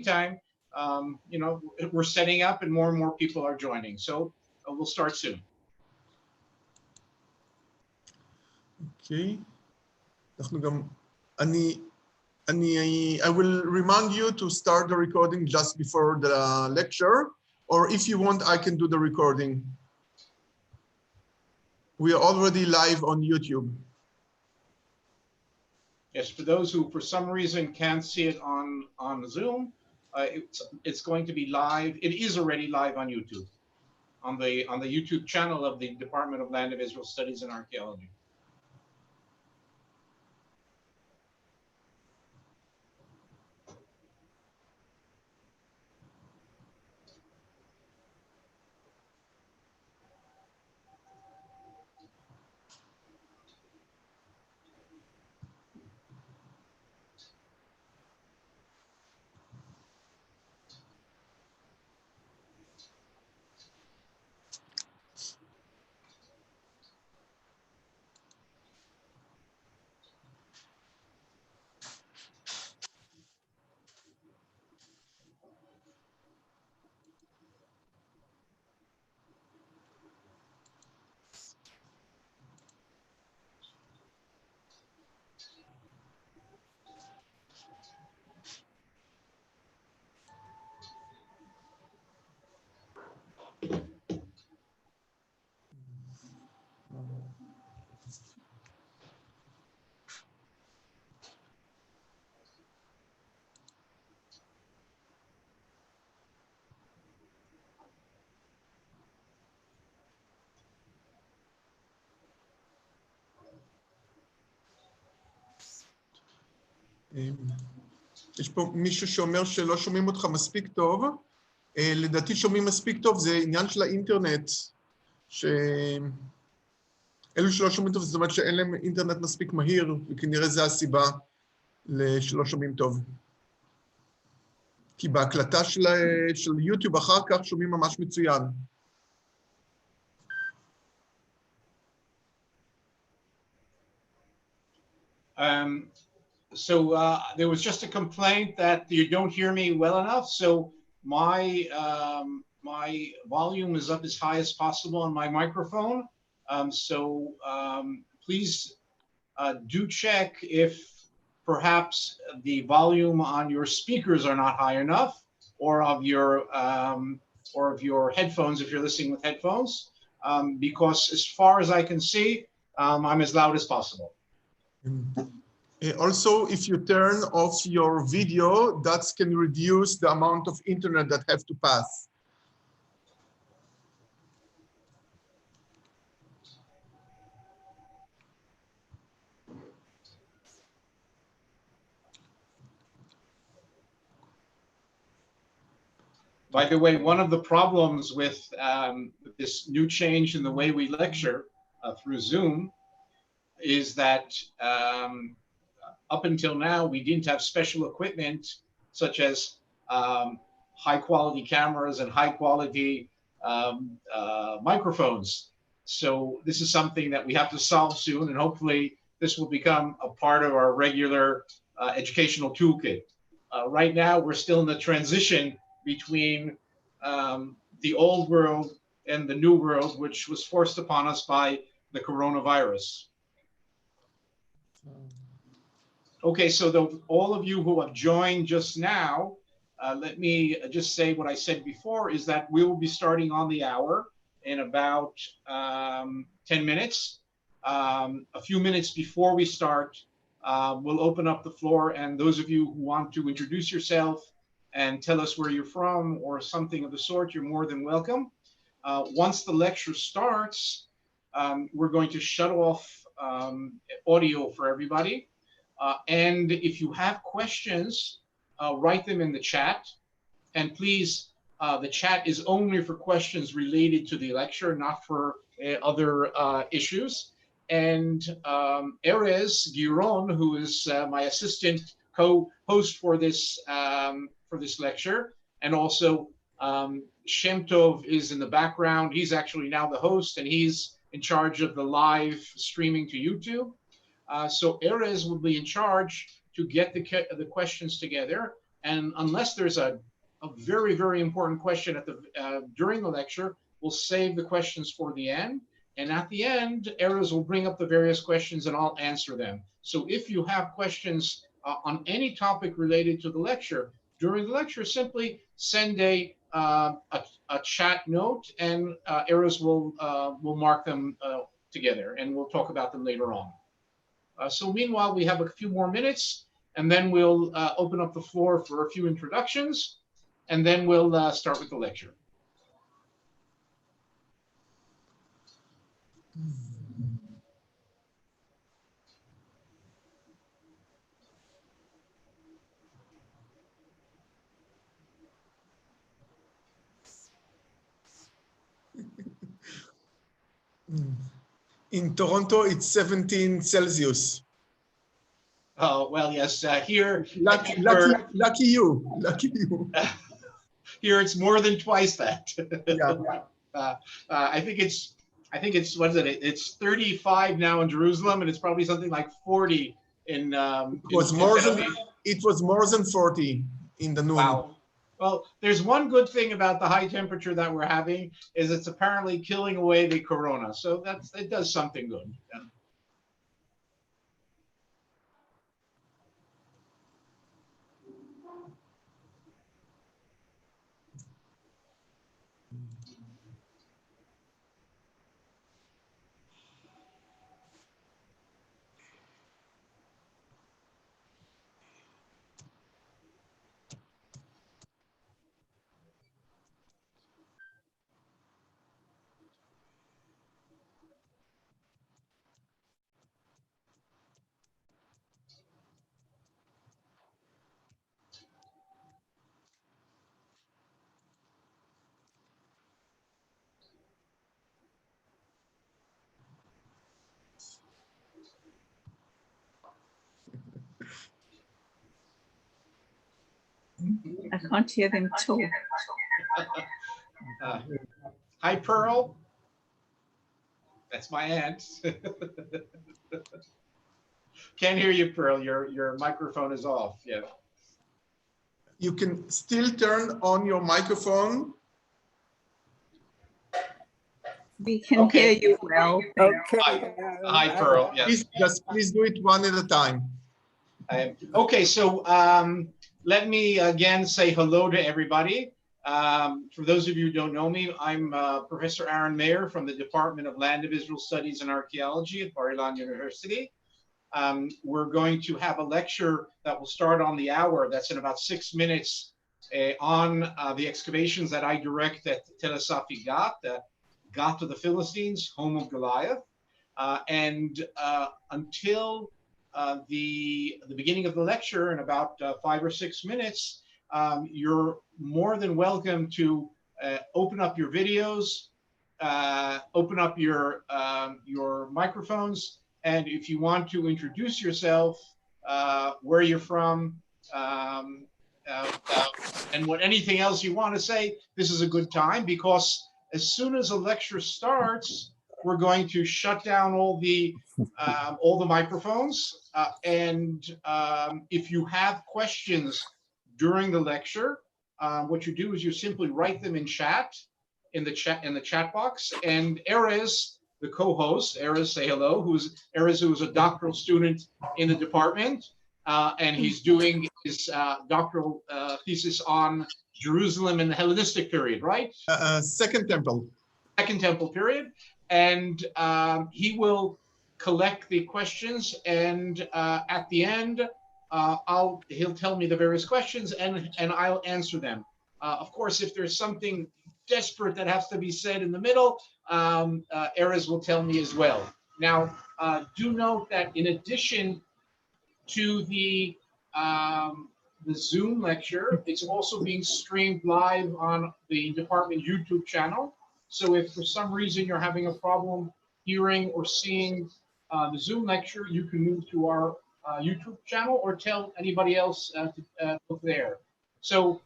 meantime, we're setting up and more people are joining. So we'll start soon. Okay. I will remind you to start the recording just before the lecture, or if you want, I can do the recording. We are already live on YouTube. Yes, for those who for some reason can't see it on Zoom, it's going to be live. It is already live on YouTube, on the YouTube channel of the Department of Land of Israel Studies and Archaeology. יש פה מישהו שאומר שלא שומעים אותך מספיק טוב. לדעתי שומעים מספיק טוב, זה עניין של האינטרנט. אלו שלא שומעים טוב, זאת אומרת שאין להם אינטרנט מספיק מהיר, וכנראה זה הסיבה שלא שומעים טוב. כי בהקלטה של יוטיוב אחר כך שומעים ממש מצוין. So there was just a complaint that you don't hear me well enough. So my volume is up as high as possible on my microphone. Please do check if perhaps the volume on your speakers are not high enough, or of your headphones if you're listening with headphones, because as far as I can see, I'm as loud as possible. Also, if you turn off your video, that can reduce the amount of internet that have to pass. By the way, one of the problems with this new change in the way we lecture through Zoom is that up until now, we didn't have special equipment such as high quality cameras and high quality microphones. So this is something that we have to solve soon, and hopefully this will become a part of our regular educational toolkit. Right now, we're still in the transition between the old world and the new world, which was forced upon us by the coronavirus. Okay, so all of you who have joined just now, let me just say what I said before, is that we will be starting on the hour in about 10 minutes. A few minutes before we start, we'll open up the floor, and those of you who want to introduce yourself and tell us where you're from or something of the sort, you're more than welcome. Once the lecture starts, we're going to shut off audio for everybody. And if you have questions, write them in the chat. And please, the chat is only for questions related to the lecture, not for other issues. And Erez Giron, who is my assistant co-host for this lecture, and also Shem Tov is in the background. He's actually now the host, and he's in charge of the live streaming to YouTube. So Erez will be in charge to get the questions together. And unless there's a very, very important question at the during the lecture, we'll save the questions for the end. And at the end, Erez will bring up the various questions and I'll answer them. So if you have questions on any topic related to the lecture, during the lecture, simply send a chat note and Erez will mark them together and we'll talk about them later on. So meanwhile, we have a few more minutes and then we'll open up the floor for a few introductions and then we'll start with the lecture. In Toronto, it's 17 Celsius. Oh, well, yes, here. Lucky you. Here it's more than twice that. Yeah. I think it's, what is it? It's 35 now in Jerusalem, and it's probably something like 40 in. It was more than 40 in the noon. Wow. Well, there's one good thing about the high temperature that we're having is it's apparently killing away the corona. So it does something good. Yeah. I can't hear them talk. Hi, Pearl. That's my aunt. Can't hear you, Pearl. Your microphone is off. Yeah. You can still turn on your microphone. We can hear you well. Okay. Hi, Pearl. Yes. Please do it one at a time. Okay, so let me again say hello to everybody. For those of you who don't know me, I'm Professor Aren Maeir from the Department of Land of Israel Studies and Archaeology at Bar-Ilan University. We're going to have a lecture that will start on the hour. That's in about 6 minutes on the excavations that I direct at es-Safi Gath, Gath of the Philistines, home of Goliath. And until the beginning of the lecture in about 5 or 6 minutes, you're more than welcome to open up your videos, open up your microphones, and if you want to introduce yourself, where you're from, and anything else you want to say, this is a good time, because as soon as a lecture starts, we're going to shut down all the microphones, and if you have questions during the lecture, what you do is you simply write them in the chat box, and Erez, the co-host, Erez, say hello, Erez, who is a doctoral student in the department, and he's doing his doctoral thesis on Jerusalem in the Hellenistic period, right? Second Temple. Second Temple period, and he will collect the questions, and at the end, he'll tell me the various questions, and I'll answer them. Of course, if there's something desperate that has to be said in the middle, Erez will tell me as well. Now, do note that in addition to the Zoom lecture, it's also being streamed live on the department YouTube channel. So if for some reason you're having a problem hearing or seeing the Zoom lecture, you can move to our YouTube channel or tell anybody else to look there. So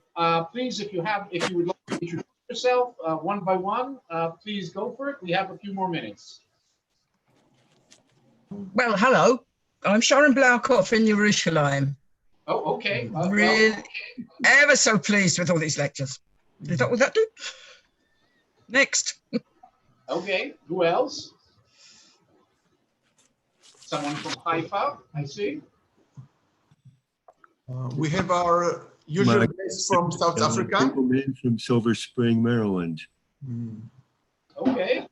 please, if you would like to introduce yourself one by one, please go for it. We have a few more minutes. Well, hello. I'm Sharon Blaukhoff in Jerusalem. Oh, okay. Really, ever so pleased with all these lectures. Is that what that do? Next. Okay, who else? Someone from Haifa, I see. We have our usual guest from South Africa. From Silver Spring, Maryland. Okay,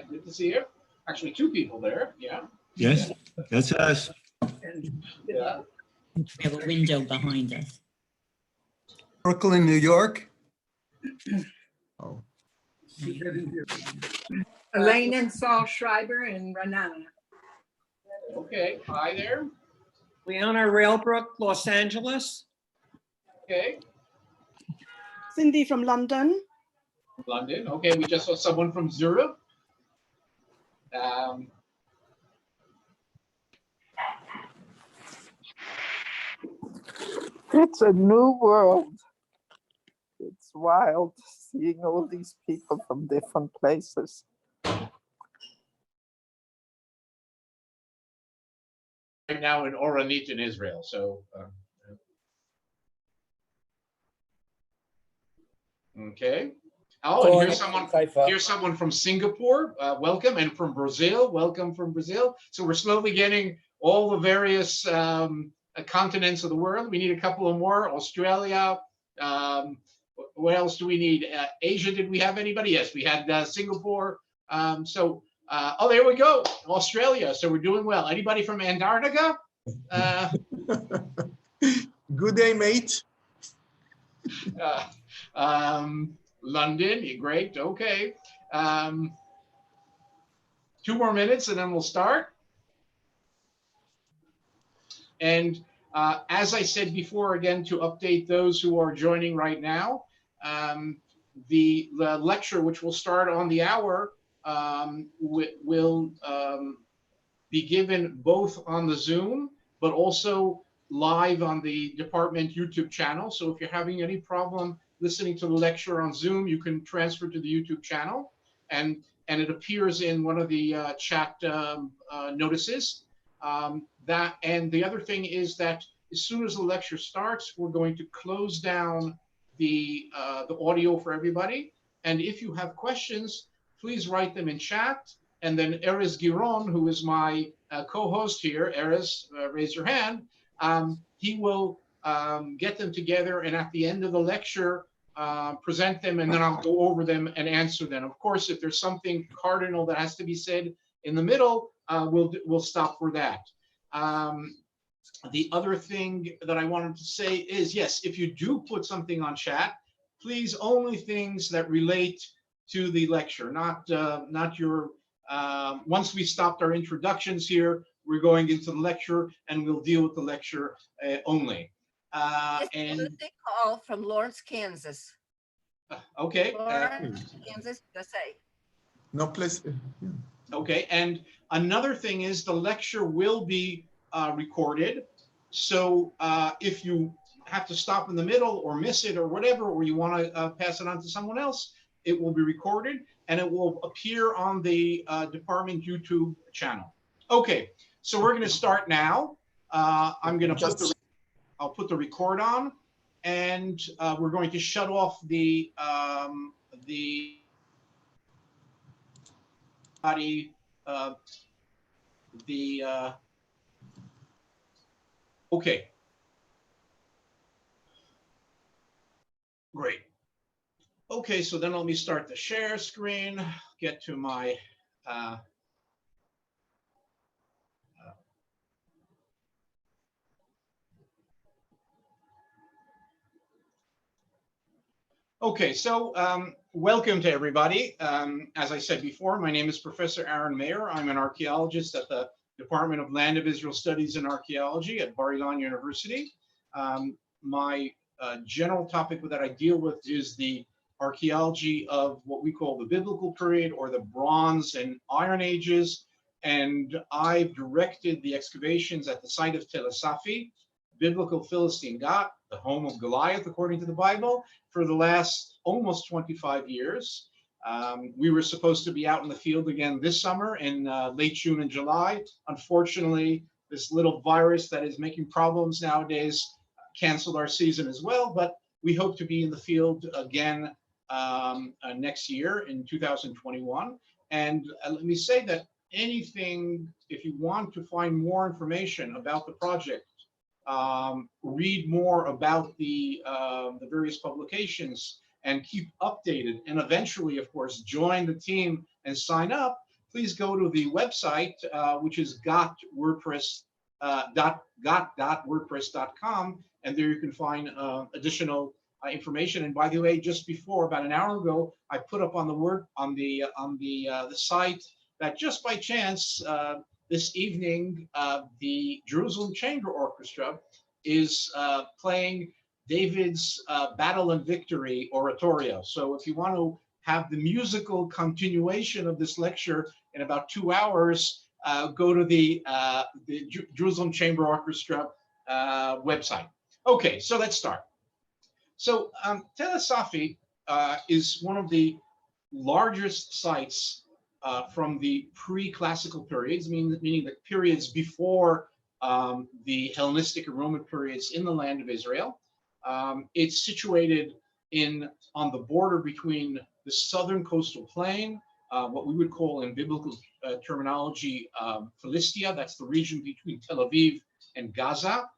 good to see you. Actually, two people there, yeah. Yes, that's us. Yeah. We have a window behind us. Brooklyn, New York. Oh. Elaine and Saul Schreiber in Renana. Okay, hi there. Leona Railbrook, Los Angeles. Okay, Cindy from London. London. Okay, we just saw someone from Zurich. It's a new world. It's wild seeing all these people from different places. Right now in Oranit in Israel, so. Okay. Oh, and here's someone from Singapore. Welcome, and from Brazil. Welcome from Brazil. So we're slowly getting all the various continents of the world. We need a couple of more. Australia. What else do we need? Asia, did we have anybody? Yes, we had Singapore. Oh, there we go. Australia. So we're doing well. Anybody from Antarctica? Good day, mate. London, great. Okay. 2 more minutes and then we'll start. And as I said before, again, to update those who are joining right now, the lecture, which will start on the hour, will be given both on the Zoom, but also live on the department YouTube channel. So if you're having any problem listening to the lecture on Zoom, you can transfer to the YouTube channel, and it appears in one of the chat notices. And the other thing is that as soon as the lecture starts, we're going to close down the audio for everybody. And if you have questions, please write them in chat. And then Erez Giron, who is my co-host here, Erez, raise your hand. He will get them together, and at the end of the lecture, present them, and then I'll go over them and answer them. Of course, if there's something cardinal that has to be said in the middle, we'll stop for that. The other thing that I wanted to say is, yes, if you do put something on chat, please only things that relate to the lecture, not your. Once we stopped our introductions here, we're going into the lecture, and we'll deal with the lecture only. And a call from Lawrence, Kansas. Okay. Lawrence, Kansas, USA. No place. Okay, and another thing is the lecture will be recorded. So if you have to stop in the middle or miss it or whatever, or you want to pass it on to someone else, it will be recorded and it will appear on the department YouTube channel. Okay, so we're going to start now. I'm going to I'll put the record on, and we're going to shut off the okay. Great. Okay, so then let me start the share screen, get to my okay, so welcome to everybody. As I said before, my name is Professor Aren Maeir. I'm an archaeologist at the Department of Land of Israel Studies and Archaeology at Bar-Ilan University. My general topic that I deal with is the archaeology of what we call the biblical period, or the Bronze and Iron Ages. And I've directed the excavations at the site of es-Safi, biblical Philistine Gath, the home of Goliath, according to the Bible, for the last almost 25 years. We were supposed to be out in the field again this summer in late June and July. Unfortunately, this little virus that is making problems nowadays canceled our season as well, but we hope to be in the field again next year in 2021. And let me say that anything, if you want to find more information about the project, read more about the various publications and keep updated, and eventually, of course, join the team and sign up, please go to the website, which is gath.wordpress.com, and there you can find additional information. And by the way, just before, about an hour ago, I put up on the site that just by chance this evening the Jerusalem Chamber Orchestra is playing David's Battle and Victory oratorio. So if you want to have the musical continuation of this lecture in about 2 hours, go to the Jerusalem Chamber Orchestra website. Okay, so let's start. So Tel es-Safi is one of the largest sites from the pre-classical periods, meaning the periods before the Hellenistic and Roman periods in the land of Israel. It's situated on the border between the southern coastal plain, what we would call in biblical terminology Philistia, that's the region between Tel Aviv and Gaza,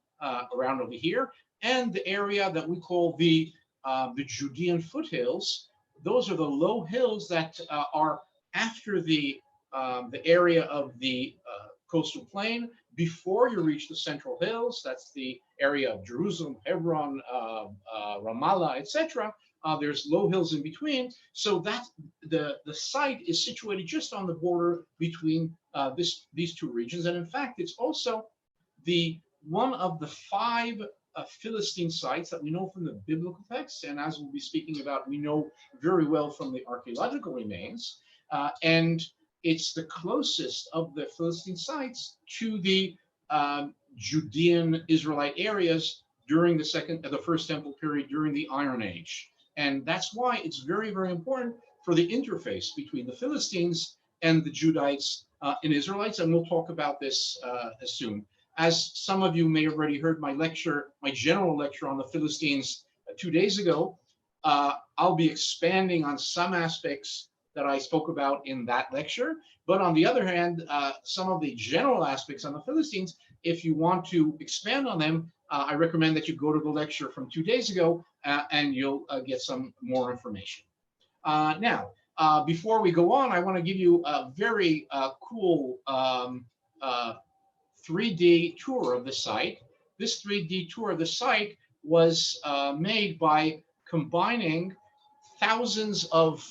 around over here, and the area that we call the Judean foothills. Those are the low hills that are after the area of the coastal plain before you reach the central hills. That's the area of Jerusalem, Hebron, Ramallah, etc. There's low hills in between, so that the site is situated just on the border between these two regions. And in fact, it's also one of the 5 Philistine sites that we know from the biblical texts, and as we'll be speaking about, we know very well from the archaeological remains. And it's the closest of the Philistine sites to the Judean Israelite areas during the First Temple period, during the Iron Age. And that's why it's very, very important for the interface between the Philistines and the Judites and Israelites. And we'll talk about this soon. As some of you may have already heard my general lecture on the Philistines 2 days ago, I'll be expanding on some aspects that I spoke about in that lecture. But on the other hand, some of the general aspects on the Philistines, if you want to expand on them, I recommend that you go to the lecture from 2 days ago and you'll get some more information. Now, before we go on, I want to give you a very cool 3D tour of the site. This 3D tour of the site was made by combining thousands of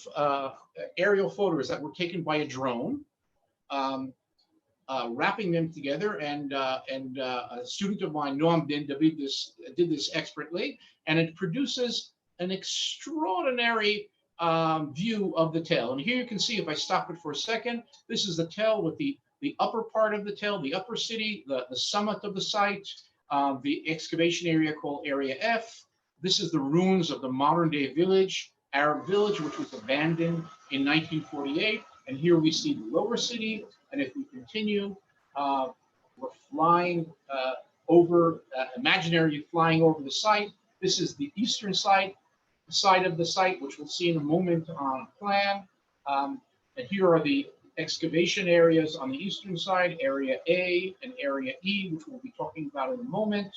aerial photos that were taken by a drone, wrapping them together, and a student of mine, Noam Ben David, did this expertly, and it produces an extraordinary view of the tell. And here you can see, if I stop it for a second, this is the tell with the upper part of the tell, the upper city, the summit of the site, the excavation area called Area F. This is the ruins of the modern day village, Arab village, which was abandoned in 1948. And here we see the lower city. And if we continue, we're flying over, imaginary flying over the site. This is the eastern side of the site, which we'll see in a moment on plan. And here are the excavation areas on the eastern side, Area A and Area E, which we'll be talking about in a moment.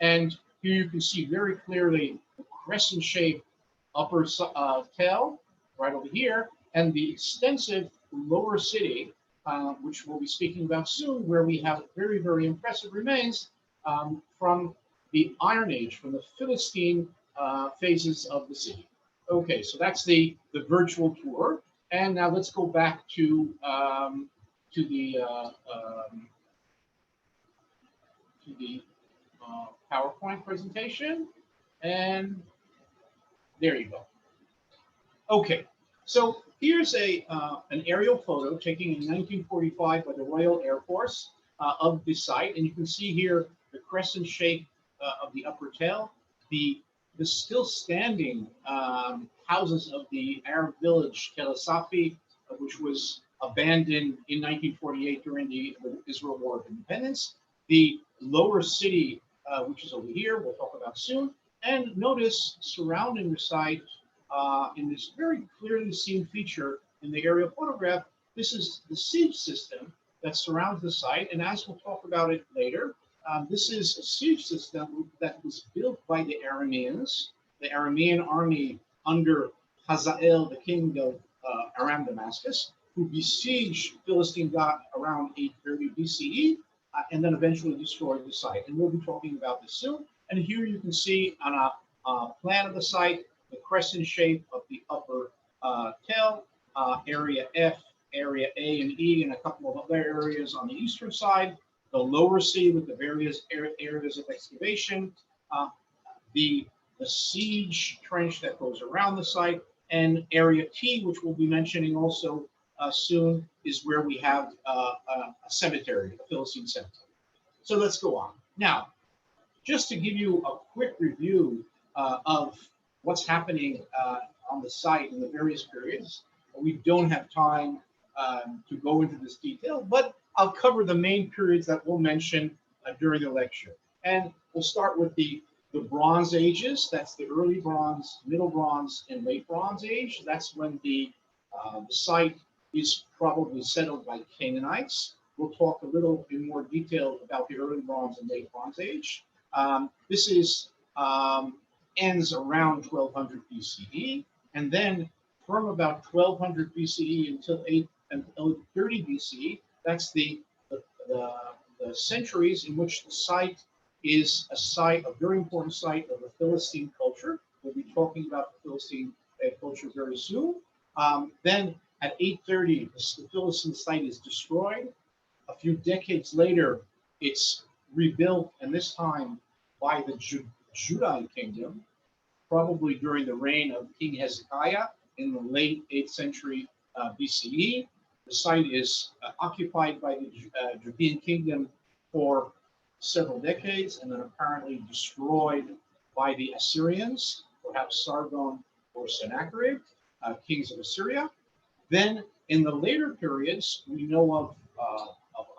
And here you can see very clearly the crescent-shaped upper tell right over here, and the extensive lower city, which we'll be speaking about soon, where we have very, very impressive remains from the Iron Age, from the Philistine phases of the city. Okay, so that's the virtual tour. And now let's go back to the PowerPoint presentation, and there you go. Okay, so here's an aerial photo taken in 1945 by the Royal Air Force of the site, and you can see here the crescent shape of the upper tell, the still standing houses of the Arab village Tel es-Safi, which was abandoned in 1948 during the Israel War of Independence, the lower city which is over here, we'll talk about soon. And notice surrounding the site in this very clearly seen feature in the aerial photograph, this is the siege system that surrounds the site. And as we'll talk about it later, this is a siege system that was built by the Arameans, the Aramean army under Hazael, the king of Aram Damascus, who besieged Philistine Gath around 830 BCE, and then eventually destroyed the site. And we'll be talking about this soon. And here you can see on a plan of the site, the crescent shape of the upper tell, area F, area A and E, and a couple of other areas on the eastern side, the lower C with the various areas of excavation, the siege trench that goes around the site, and area T, which we'll be mentioning also soon, is where we have a cemetery, a Philistine cemetery. So let's go on. Now, just to give you a quick review of what's happening on the site in the various periods. We don't have time to go into this detail, but I'll cover the main periods that we'll mention during the lecture. And we'll start with the Bronze Ages. That's the early Bronze, Middle Bronze, and Late Bronze Age. That's when the site is probably settled by Canaanites. We'll talk a little in more detail about the early Bronze and Late Bronze Age. This is ends around 1200 BCE, and then from about 1200 BCE until 830 BCE, that's the centuries in which the site is a very important site of the Philistine culture. We'll be talking about the Philistine culture very soon. Then at 830, the Philistine site is destroyed. A few decades later, it's rebuilt, and this time by the Judah kingdom, probably during the reign of King Hezekiah in the late 8th century BCE. The site is occupied by the Judean kingdom for several decades, and then apparently destroyed by the Assyrians, perhaps Sargon or Sennacherib, kings of Assyria. Then in the later periods, we know of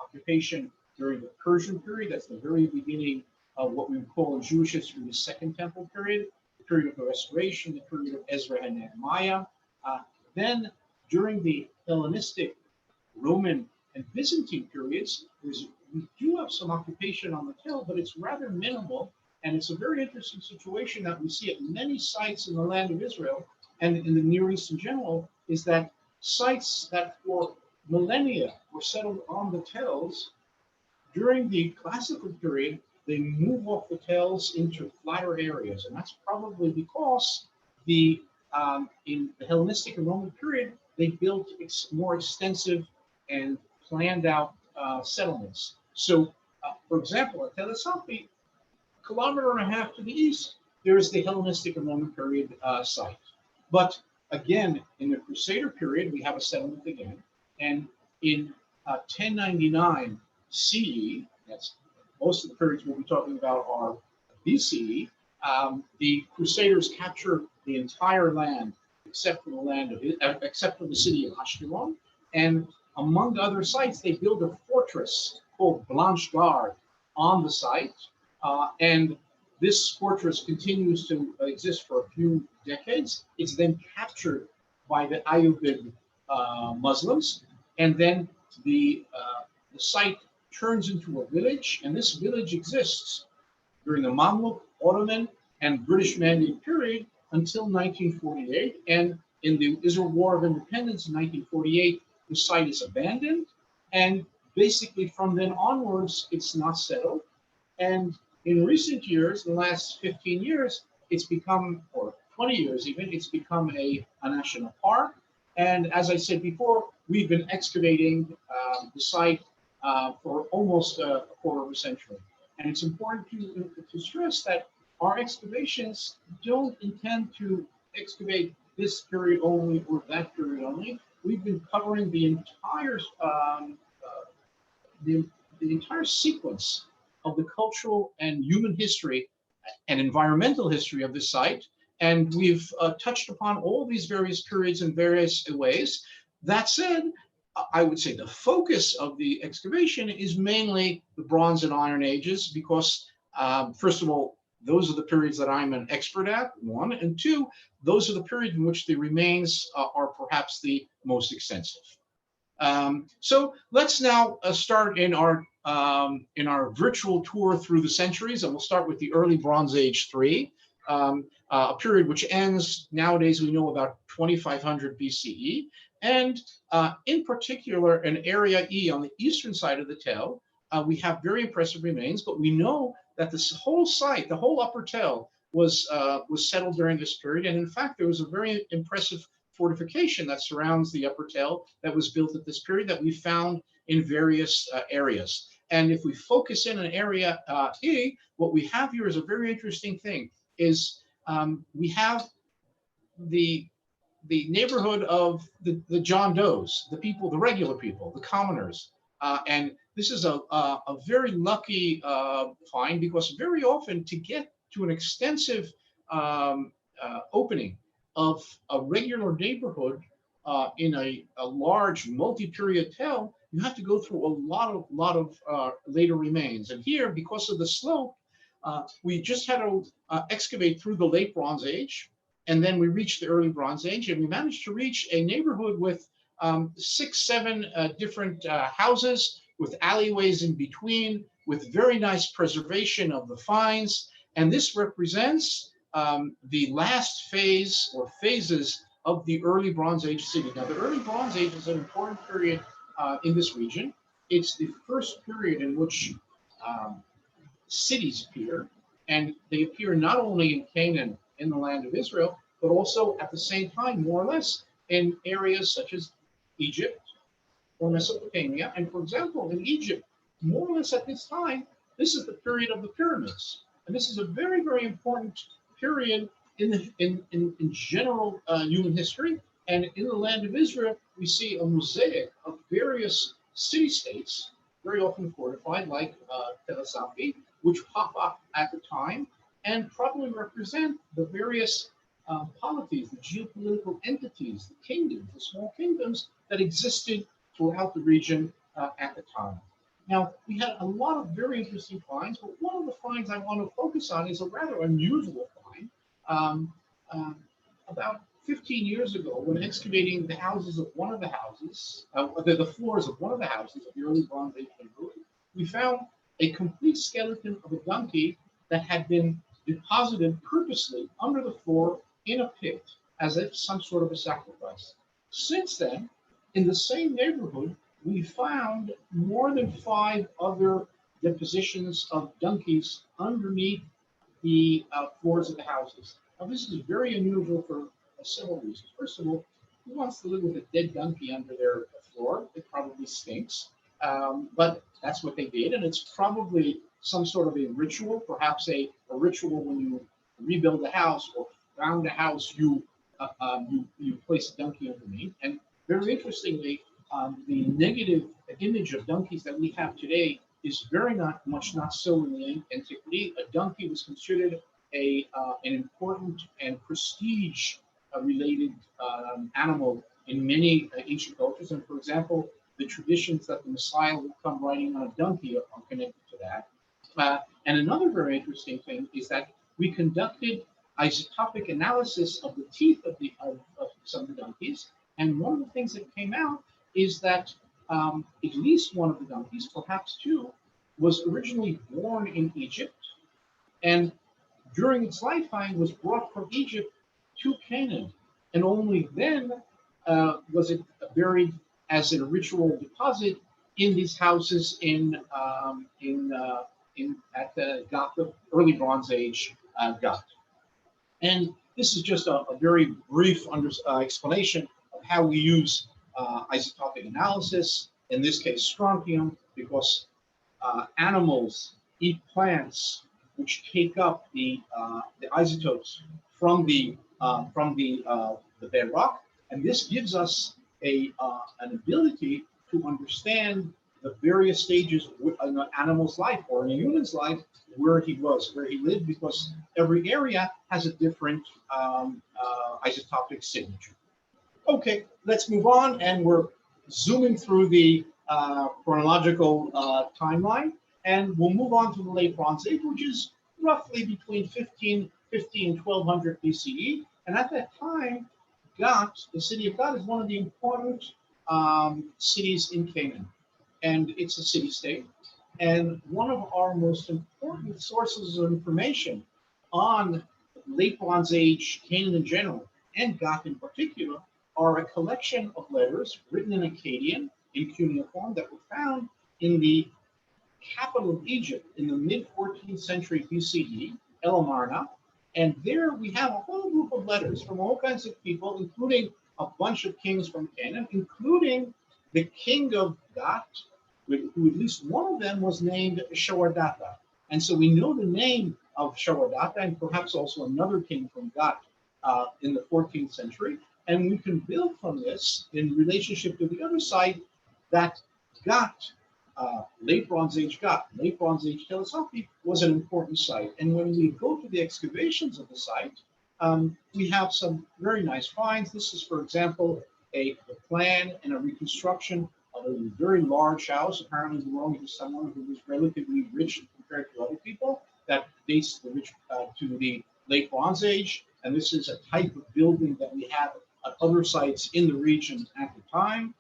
occupation during the Persian period. That's the very beginning of what we would call in Jewish history the Second Temple period, the period of the Restoration, the period of Ezra and Nehemiah. Then during the Hellenistic, Roman, and Byzantine periods, we do have some occupation on the tell, but it's rather minimal. And it's a very interesting situation that we see at many sites in the land of Israel and in the Near East in general, is that sites that for millennia were settled on the tells, during the classical period, they move off the tells into flatter areas. And that's probably because in the Hellenistic and Roman period, they built more extensive and planned out settlements. So, for example, at es-Safi, a kilometer and a half to the east, there's the Hellenistic and Roman period site. But again, in the Crusader period, we have a settlement again. And in 1099 CE, that's most of the periods we'll be talking about are BCE, the Crusaders capture the entire land except for the city of Ashkelon, and among other sites, they build a fortress called Blanche Garde on the site, and this fortress continues to exist for a few decades. It's then captured by the Ayyubid Muslims, and then the site turns into a village, and this village exists during the Mamluk, Ottoman, and British Mandate period until 1948. And in the Israel War of Independence in 1948, the site is abandoned, and basically from then onwards, it's not settled. And in recent years, the last 15 years, it's become, or 20 years even, it's become a national park. And as I said before, we've been excavating the site for almost a quarter of a century. And it's important to stress that our excavations don't intend to excavate this period only or that period only. We've been covering the entire sequence of the cultural and human history and environmental history of the site. And we've touched upon all these various periods in various ways. That said, I would say the focus of the excavation is mainly the Bronze and Iron Ages, because First of all, those are the periods that I'm an expert at, one, and two, those are the periods in which the remains are perhaps the most extensive. So let's now start in our virtual tour through the centuries, and we'll start with the early Bronze Age 3, a period which ends nowadays we know about 2500 BCE, and in particular in area E on the eastern side of the tell, we have very impressive remains, but we know that this whole site, the whole upper tell, was settled during this period, and in fact there was a very impressive fortification that surrounds the upper tell that was built at this period that we found in various areas. And if we focus in on area E, what we have here is a very interesting thing, is we have the neighborhood of the John Does, the people, the regular people, the commoners. And this is a very lucky find, because very often to get to an extensive opening of a regular neighborhood in a large multi-period tell, you have to go through a lot of later remains. And here, because of the slope, we just had to excavate through the late Bronze Age, and then we reached the early Bronze Age, and we managed to reach a neighborhood with 6, 7 different houses with alleyways in between, with very nice preservation of the finds. And this represents the last phase or phases of the early Bronze Age city. Now, the early Bronze Age is an important period in this region. It's the first period in which cities appear, and they appear not only in Canaan, in the land of Israel, but also at the same time, more or less, in areas such as Egypt or Mesopotamia. And for example, in Egypt, more or less at this time, this is the period of the pyramids. And this is a very, very important period in general human history. And in the land of Israel, we see a mosaic of various city-states, very often fortified, like es-Safi, which pop up at the time and probably represent the various polities, the geopolitical entities, the kingdoms, the small kingdoms that existed throughout the region at the time. Now, we had a lot of very interesting finds, but one of the finds I want to focus on is a rather unusual find. About 15 years ago, when excavating the houses of one of the houses, the floors of one of the houses of the early Bronze Age neighborhood, we found a complete skeleton of a donkey that had been deposited purposely under the floor in a pit, as if some sort of a sacrifice. Since then, in the same neighborhood, we found more than 5 other depositions of donkeys underneath the floors of the houses. Now, this is very unusual for several reasons. First of all, who wants to live with a dead donkey under their floor? It probably stinks, but that's what they did, and it's probably some sort of a ritual, perhaps a ritual when you rebuild a house or found a house, you place a donkey underneath. And very interestingly, the negative image of donkeys that we have today is very much not so in the antiquity. A donkey was considered an important and prestige related animal in many ancient cultures. And for example, the traditions that the Messiah will come riding on a donkey are connected to that. And another very interesting thing is that we conducted isotopic analysis of the teeth of some of the donkeys. And one of the things that came out is that at least one of the donkeys, perhaps 2, was originally born in Egypt, and during its lifetime was brought from Egypt to Canaan, and only then was it buried as a ritual deposit in these houses at the Gath, early Bronze Age Gath. And this is just a very brief explanation of how we use isotopic analysis, in this case strontium, because animals eat plants which take up the isotopes from the bedrock, and this gives us an ability to understand the various stages in an animal's life or in a human's life, where he lived, because every area has a different isotopic signature. Okay, let's move on, and we're zooming through the chronological timeline. And we'll move on to the Late Bronze Age, which is roughly between 1550 and 1200 BCE. And at that time, Gath, the city of Gath, is one of the important cities in Canaan. And it's a city-state. And one of our most important sources of information on Late Bronze Age Canaan in general, and Gath in particular, are a collection of letters written in Akkadian, in cuneiform, that were found in the capital of Egypt in the mid-14th century BCE, El Amarna. And there we have a whole group of letters from all kinds of people, including a bunch of kings from Canaan, including the king of Gath, who at least one of them was named Shawadata. And so we know the name of Shawadata and perhaps also another king from Gath in the 14th century. And we can build from this in relationship to the other side that Gath, Late Bronze Age Gath, Late Bronze Age es-Safi, was an important site. And when we go to the excavations of the site, we have some very nice finds. This is, for example, a plan and a reconstruction of a very large house, apparently belonging to someone who was relatively rich compared to other people. That dates to the Late Bronze Age. And this is a type of building that we have at other sites in the region at the time.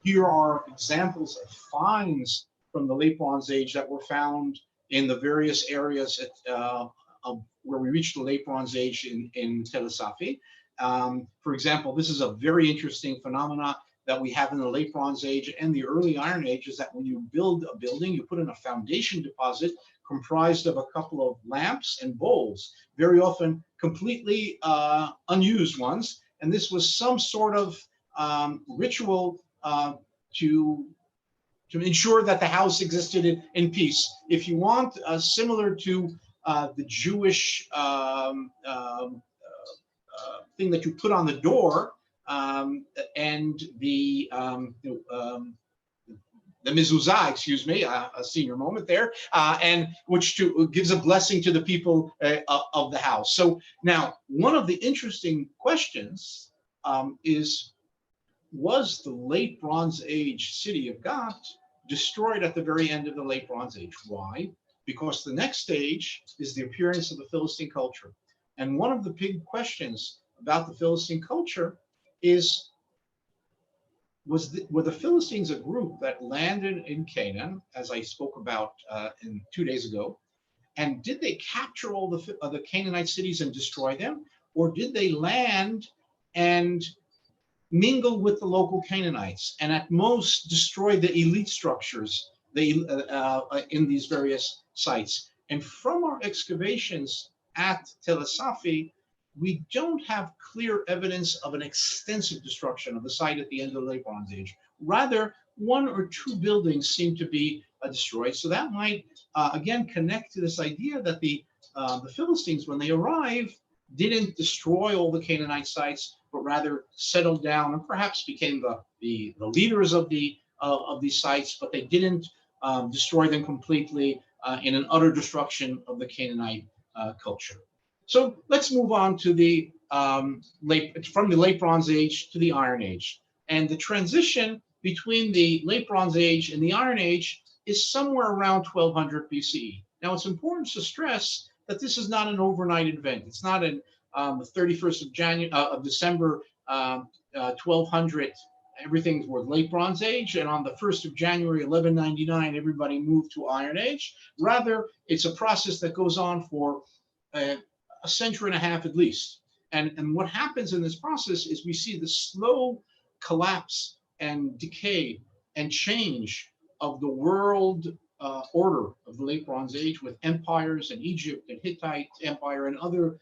Here are examples of finds from the Late Bronze Age that were found in the various areas where we reached the Late Bronze Age in es-Safi. For example, this is a very interesting phenomenon that we have in the Late Bronze Age and the early Iron Age, is that when you build a building, you put in a foundation deposit comprised of a couple of lamps and bowls, very often completely unused ones. And this was some sort of ritual to ensure that the house existed in peace. If you want, similar to the Jewish thing that you put on the door, and the mezuzah, excuse me, a senior moment there, and which gives a blessing to the people of the house. So now, one of the interesting questions is, was the Late Bronze Age city of Gath destroyed at the very end of the Late Bronze Age? Why? Because the next stage is the appearance of the Philistine culture. And one of the big questions about the Philistine culture is, were the Philistines a group that landed in Canaan, as I spoke about 2 days ago, and did they capture all the Canaanite cities and destroy them? Or did they land and mingle with the local Canaanites and at most destroy the elite structures in these various sites? And from our excavations at es-Safi, we don't have clear evidence of an extensive destruction of the site at the end of the Late Bronze Age. Rather, 1 or 2 buildings seem to be destroyed. So that might, again, connect to this idea that the Philistines, when they arrived, didn't destroy all the Canaanite sites, but rather settled down and perhaps became the leaders of these sites, but they didn't destroy them completely in an utter destruction of the Canaanite culture. So let's move on to from the Late Bronze Age to the Iron Age. And the transition between the Late Bronze Age and the Iron Age is somewhere around 1200 BCE. Now, it's important to stress that this is not an overnight event. It's not the 31st of December 1200, everything was Late Bronze Age, and on the 1st of January 1199, everybody moved to Iron Age. Rather, it's a process that goes on for a century and a half at least. And what happens in this process is we see the slow collapse and decay and change of the world order of the Late Bronze Age, with empires and Egypt and Hittite Empire and other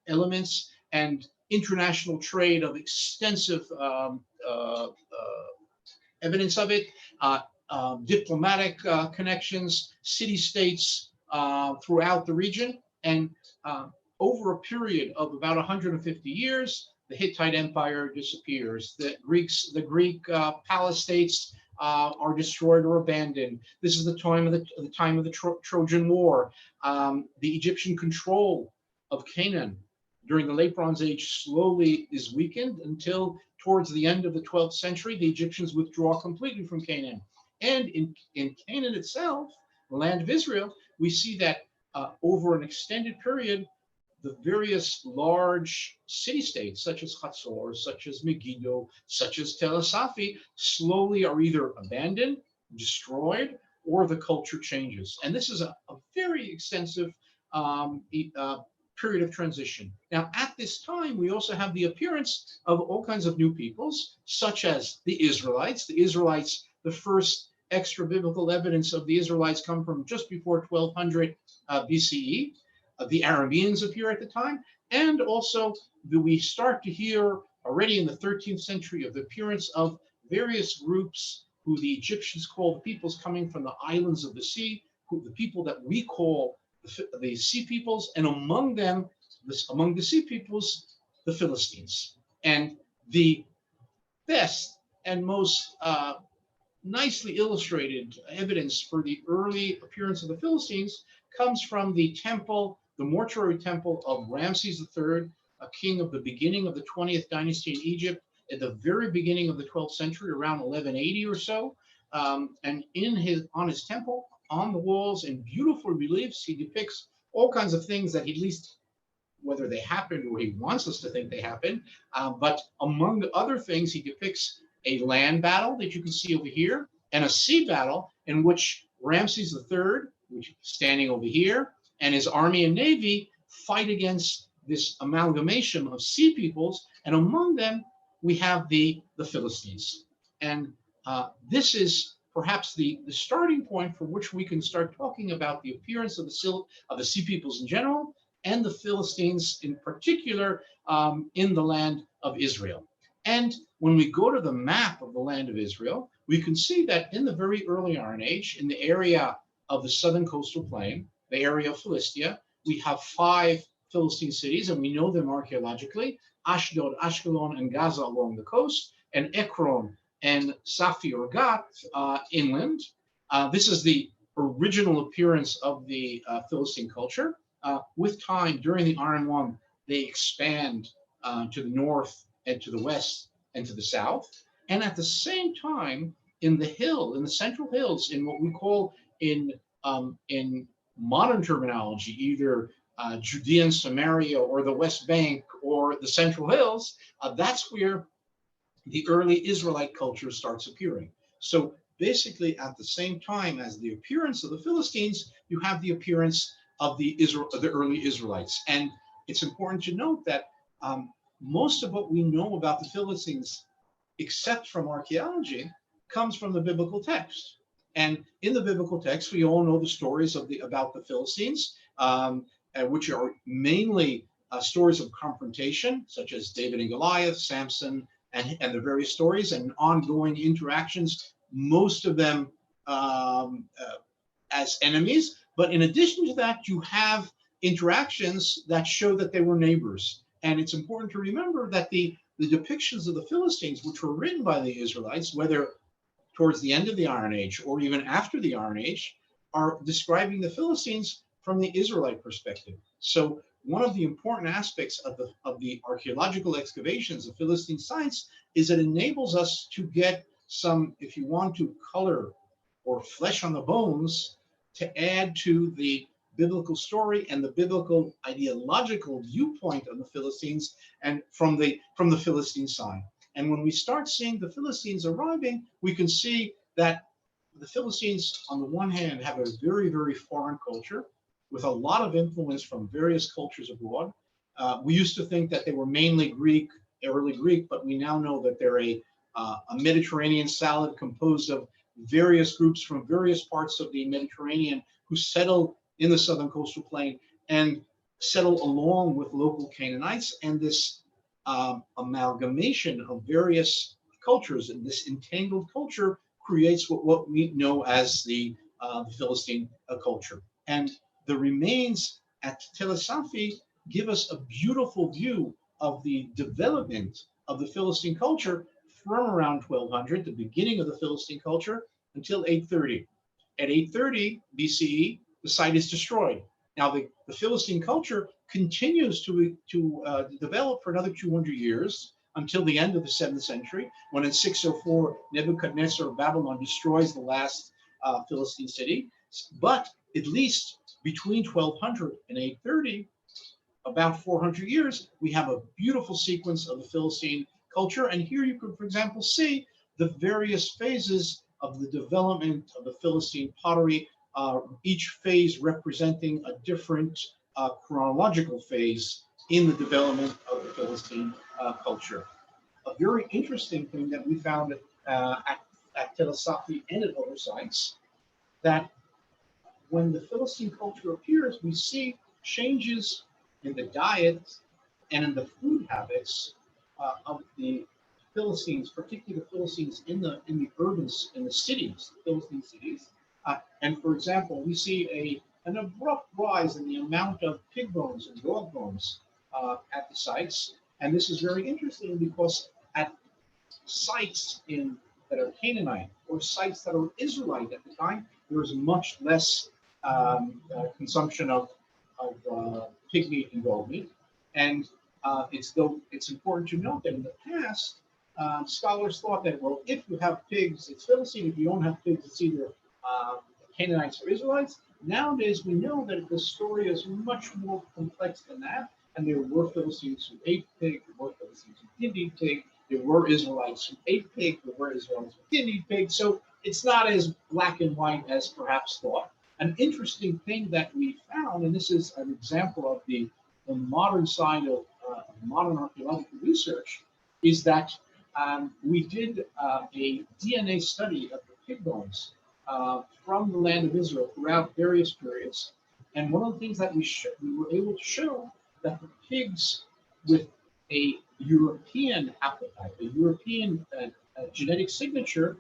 elements, and international trade of extensive evidence of it, diplomatic connections, city-states throughout the region. And over a period of about 150 years, the Hittite Empire disappears. The Greek palace states are destroyed or abandoned. This is the time of the Trojan War. The Egyptian control of Canaan during the Late Bronze Age slowly is weakened until towards the end of the 12th century, the Egyptians withdraw completely from Canaan. And in Canaan itself, the land of Israel, we see that over an extended period, the various large city-states, such as Hatzor, such as Megiddo, such as Tel es-Safi, slowly are either abandoned, destroyed, or the culture changes. And this is a very extensive period of transition. Now, at this time, we also have the appearance of all kinds of new peoples, such as the Israelites. The Israelites, the first extra biblical evidence of the Israelites come from just before 1200 BCE. The Arameans appear at the time, and also we start to hear already in the 13th century of the appearance of various groups who the Egyptians call the peoples coming from the islands of the sea, the people that we call the sea peoples, and among them, among the sea peoples, the Philistines. And the best and most nicely illustrated evidence for the early appearance of the Philistines comes from the temple, the mortuary temple of Ramses III, a king of the beginning of the 20th dynasty in Egypt, at the very beginning of the 12th century, around 1180 or so. And on his temple, on the walls, in beautiful reliefs, he depicts all kinds of things that, at least whether they happened or he wants us to think they happened, but among other things, he depicts a land battle that you can see over here, and a sea battle in which Ramses III, which is standing over here, and his army and navy fight against this amalgamation of sea peoples, and among them we have the Philistines. And this is perhaps the starting point from which we can start talking about the appearance of the sea peoples in general, and the Philistines in particular in the land of Israel. And when we go to the map of the land of Israel, we can see that in the very early Iron Age, in the area of the southern coastal plain, the area of Philistia, we have 5 Philistine cities, and we know them archaeologically: Ashdod, Ashkelon, and Gaza along the coast, and Ekron and Safi or Gath inland. This is the original appearance of the Philistine culture. With time, during the Iron One, they expand to the north and to the west and to the south. And at the same time, in the central hills, in what we call in modern terminology, either Judea and Samaria or the West Bank or the Central Hills, that's where the early Israelite culture starts appearing. So basically, at the same time as the appearance of the Philistines, you have the appearance of the early Israelites. And it's important to note that most of what we know about the Philistines, except from archaeology, comes from the biblical text. And in the biblical text, we all know the stories about the Philistines, which are mainly stories of confrontation, such as David and Goliath, Samson, and the various stories and ongoing interactions, most of them as enemies. But in addition to that, you have interactions that show that they were neighbors. And it's important to remember that the depictions of the Philistines, which were written by the Israelites, whether towards the end of the Iron Age or even after the Iron Age, are describing the Philistines from the Israelite perspective. So one of the important aspects of the archaeological excavations of Philistine sites is it enables us to get some, if you want to, color or flesh on the bones to add to the biblical story and the biblical ideological viewpoint of the Philistines and from the Philistine side. And when we start seeing the Philistines arriving, we can see that the Philistines, on the one hand, have a very, very foreign culture with a lot of influence from various cultures abroad. We used to think that they were mainly Greek, early Greek, but we now know that they're a Mediterranean salad composed of various groups from various parts of the Mediterranean who settle in the southern coastal plain and settle along with local Canaanites. And this amalgamation of various cultures and this entangled culture creates what we know as the Philistine culture. And the remains at Tel es-Safi give us a beautiful view of the development of the Philistine culture from around 1200, the beginning of the Philistine culture, until 830. At 830 BCE, the site is destroyed. Now, the Philistine culture continues to develop for another 200 years until the end of the 7th century, when in 604 Nebuchadnezzar of Babylon destroys the last Philistine city. But at least between 1200 and 830, about 400 years, we have a beautiful sequence of the Philistine culture. And here you could, for example, see the various phases of the development of the Philistine pottery, each phase representing a different chronological phase in the development of the Philistine culture. A very interesting thing that we found at es-Safi and at other sites, that when the Philistine culture appears, we see changes in the diet and in the food habits of the Philistines, particularly the Philistines in the cities, Philistine cities. And for example, we see an abrupt rise in the amount of pig bones and dog bones at the sites. And this is very interesting because at sites that are Canaanite or sites that are Israelite at the time, there is much less consumption of pig meat and dog meat. And it's important to note that in the past, scholars thought that, well, if you have pigs, it's Philistine. If you don't have pigs, it's either Canaanites or Israelites. Nowadays, we know that the story is much more complex than that. And there were Philistines who ate pig, there were Philistines who didn't eat pig, there were Israelites who ate pig, there were Israelites who didn't eat pig. So it's not as black and white as perhaps thought. An interesting thing that we found, and this is an example of the modern side of modern archaeological research, is that we did a DNA study of the pig bones from the land of Israel throughout various periods. And one of the things that we were able to show that the pigs with a European haplotype, a European genetic signature,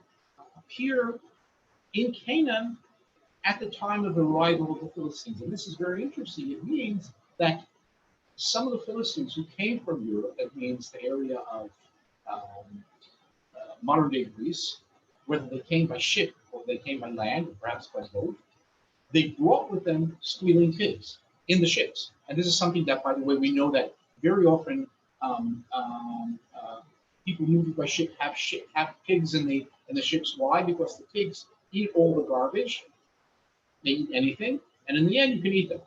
appear in Canaan at the time of the arrival of the Philistines. And this is very interesting. It means that some of the Philistines who came from Europe, that means the area of modern-day Greece, whether they came by ship or they came by land, or perhaps by boat, they brought with them squealing pigs in the ships. And this is something that, by the way, we know that very often people moving by ship have pigs in the ships. Why? Because the pigs eat all the garbage. They eat anything, and in the end, you can eat them.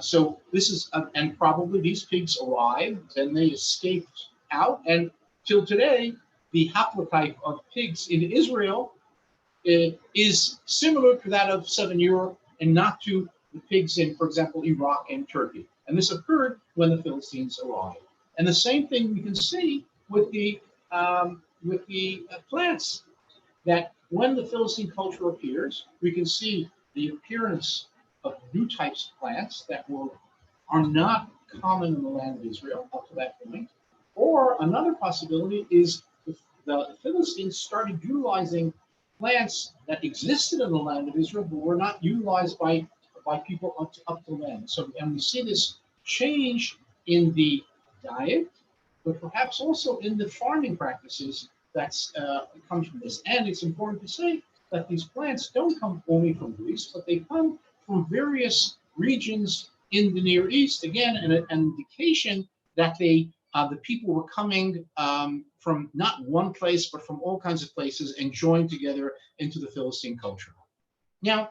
So this is, and probably these pigs arrived, then they escaped out, and till today, the haplotype of pigs in Israel is similar to that of Southern Europe, and not to the pigs in, for example, Iraq and Turkey. And this occurred when the Philistines arrived. And the same thing we can see with the plants, that when the Philistine culture appears, we can see the appearance of new types of plants that are not common in the land of Israel up to that point. Or another possibility is the Philistines started utilizing plants that existed in the land of Israel but were not utilized by people up to land. So, and we see this change in the diet, but perhaps also in the farming practices that comes from this. And it's important to say that these plants don't come only from Greece, but they come from various regions in the Near East. Again, an indication that the people were coming from not one place, but from all kinds of places and joined together into the Philistine culture. Now,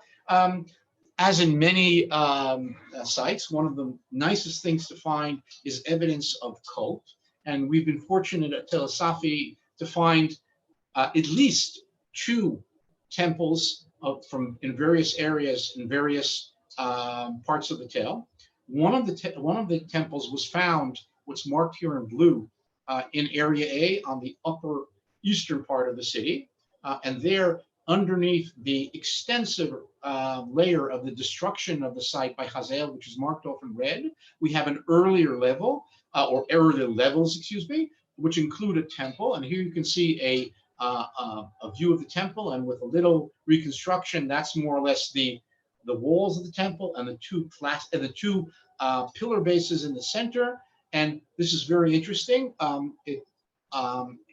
as in many sites, one of the nicest things to find is evidence of cult. And we've been fortunate at es-Safi to find at least 2 temples in various areas, in various parts of the tale. One of the temples was found, what's marked here in blue, in Area A on the upper eastern part of the city. And there, underneath the extensive layer of the destruction of the site by Hazael, which is marked off in red, we have an earlier level, or earlier levels, excuse me, which include a temple. And here you can see a view of the temple, and with a little reconstruction, that's more or less the walls of the temple and the two pillar bases in the center. And this is very interesting.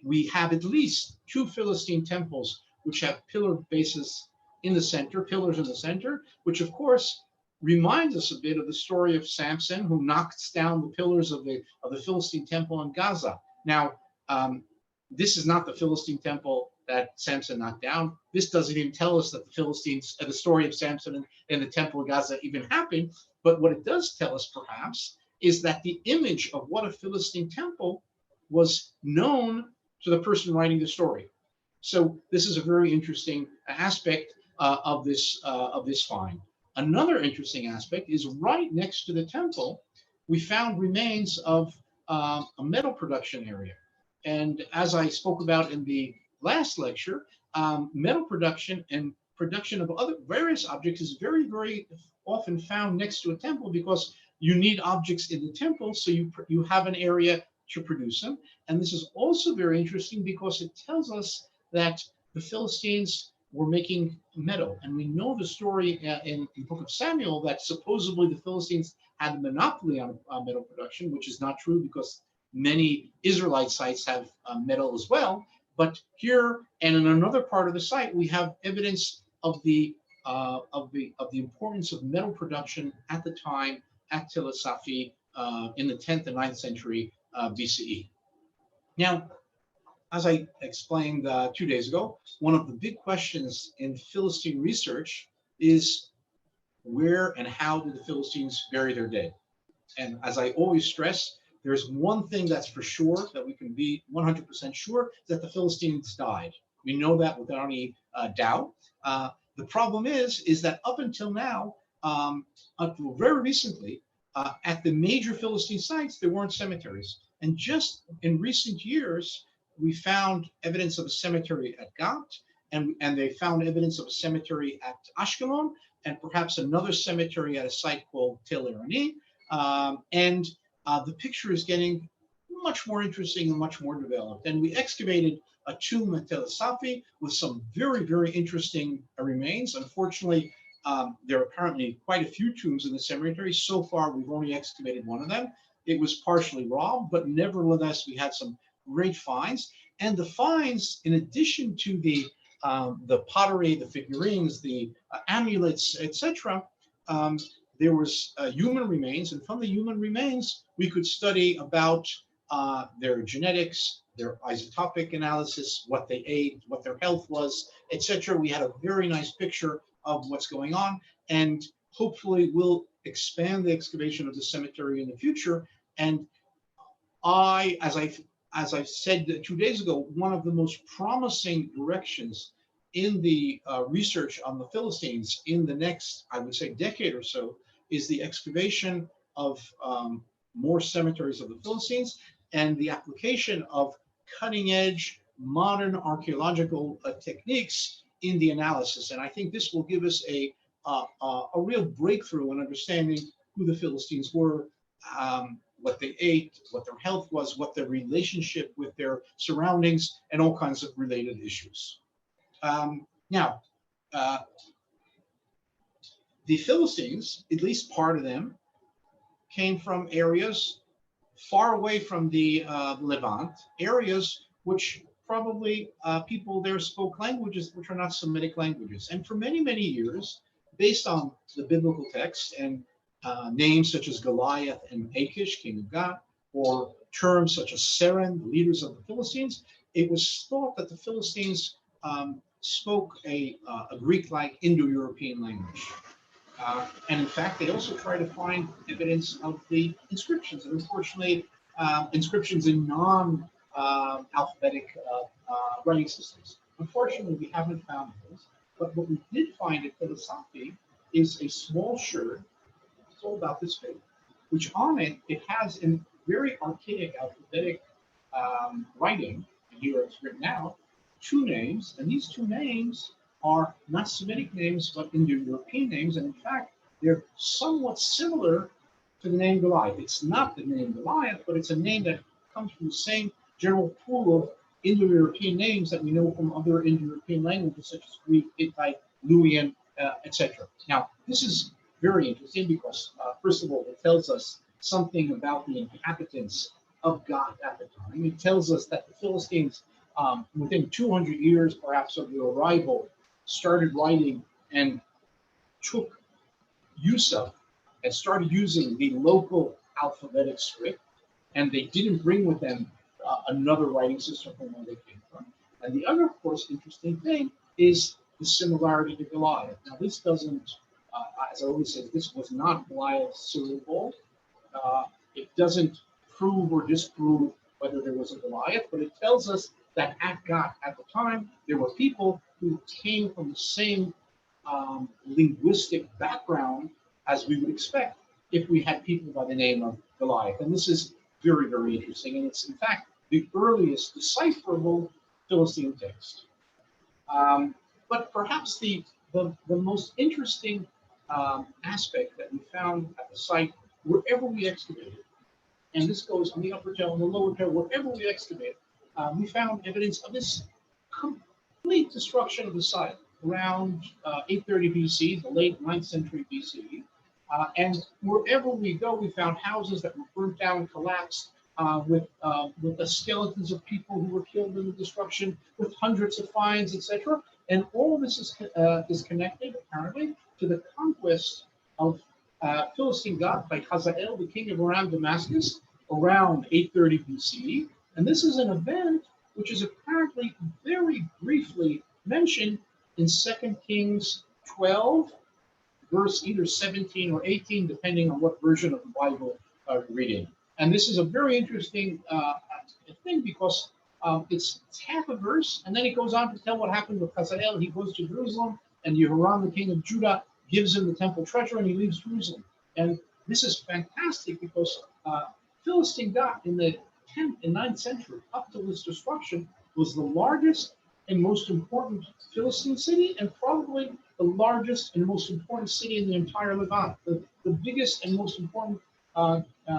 We have at least 2 Philistine temples which have pillar bases in the center, pillars in the center, which of course reminds us a bit of the story of Samson, who knocks down the pillars of the Philistine temple in Gaza. Now, this is not the Philistine temple that Samson knocked down. This doesn't even tell us that the Philistines, the story of Samson and the temple of Gaza even happened. But what it does tell us, perhaps, is that the image of what a Philistine temple was known to the person writing the story. So this is a very interesting aspect of this find. Another interesting aspect is right next to the temple, we found remains of a metal production area. And as I spoke about in the last lecture, metal production and production of other various objects is very, very often found next to a temple because you need objects in the temple, so you have an area to produce them. And this is also very interesting because it tells us that the Philistines were making metal. And we know the story in the book of Samuel that supposedly the Philistines had a monopoly on metal production, which is not true because many Israelite sites have metal as well. But here and in another part of the site, we have evidence of the importance of metal production at the time at es-Safi in the 10th and 9th century BCE. Now, as I explained 2 days ago, one of the big questions in Philistine research is where and how did the Philistines bury their dead? And as I always stress, there's one thing that's for sure that we can be 100% sure, that the Philistines died. We know that without any doubt. The problem is that up until now, until very recently, at the major Philistine sites, there weren't cemeteries. And just in recent years, we found evidence of a cemetery at Gath, and they found evidence of a cemetery at Ashkelon, and perhaps another cemetery at a site called Tel Aren. And the picture is getting much more interesting and much more developed. And we excavated a tomb at es-Safi with some very, very interesting remains. Unfortunately, there are apparently quite a few tombs in the cemetery. So far, we've only excavated one of them. It was partially robbed, but nevertheless, we had some great finds. And the finds, in addition to the pottery, the figurines, the amulets, etc., there was human remains, and from the human remains, we could study about their genetics, their isotopic analysis, what they ate, what their health was, etc. We had a very nice picture of what's going on, and hopefully we'll expand the excavation of the cemetery in the future. And as I said 2 days ago, one of the most promising directions in the research on the Philistines in the next, I would say, decade or so, is the excavation of more cemeteries of the Philistines and the application of cutting-edge modern archaeological techniques in the analysis. And I think this will give us a real breakthrough in understanding who the Philistines were, what they ate, what their health was, what their relationship with their surroundings, and all kinds of related issues. Now, the Philistines, at least part of them, came from areas far away from the Levant, areas which probably people there spoke languages which are not Semitic languages. And for many, many years, based on the biblical text and names such as Goliath and Achish, king of Gath, or terms such as Aren, the leaders of the Philistines, it was thought that the Philistines spoke a Greek-like Indo-European language. And in fact, they also try to find evidence of the inscriptions. And unfortunately, inscriptions in non-alphabetic writing systems. Unfortunately, we haven't found those. But what we did find at es-Safi is a small sherd. It's all about this big, which on it, it has a very archaic alphabetic writing. And here it's written out, 2 names. And these 2 names are not Semitic names, but Indo-European names. And in fact, they're somewhat similar to the name Goliath. It's not the name Goliath, but it's a name that comes from the same general pool of Indo-European names that we know from other Indo-European languages, such as Greek, Hittite, Luwian, etc. Now, this is very interesting because, first of all, it tells us something about the inhabitants of Gath at the time. It tells us that the Philistines, within 200 years, perhaps, of their arrival, started writing and took use of and started using the local alphabetic script, and they didn't bring with them another writing system from where they came from. And the other, of course, interesting thing is the similarity to Goliath. Now, this doesn't, as I always say, this was not Goliath's cereal bowl. It doesn't prove or disprove whether there was a Goliath, but it tells us that at Gath at the time, there were people who came from the same linguistic background as we would expect if we had people by the name of Goliath. And this is very, very interesting. And it's, in fact, the earliest decipherable Philistine text. But perhaps the most interesting aspect that we found at the site, wherever we excavated, and this goes on the upper tail and the lower tail, wherever we excavated, we found evidence of this complete destruction of the site around 830 BC, the late 9th century BC. And wherever we go, we found houses that were burnt down and collapsed with the skeletons of people who were killed in the destruction, with hundreds of finds, etc. And all of this is connected, apparently, to the conquest of Philistine Gath by Hazael, the king of around Damascus, around 830 BC. And this is an event which is apparently very briefly mentioned in 2 Kings 12, verse either 17 or 18, depending on what version of the Bible you're reading. And this is a very interesting thing because it's half a verse, and then it goes on to tell what happened with Hazael. He goes to Jerusalem, and Jehoram, the king of Judah, gives him the temple treasure, and he leaves Jerusalem. And this is fantastic because Philistine Gath in the 10th and 9th century, up to this destruction, was the largest and most important Philistine city, and probably the largest and most important city in the entire Levant, the biggest and most important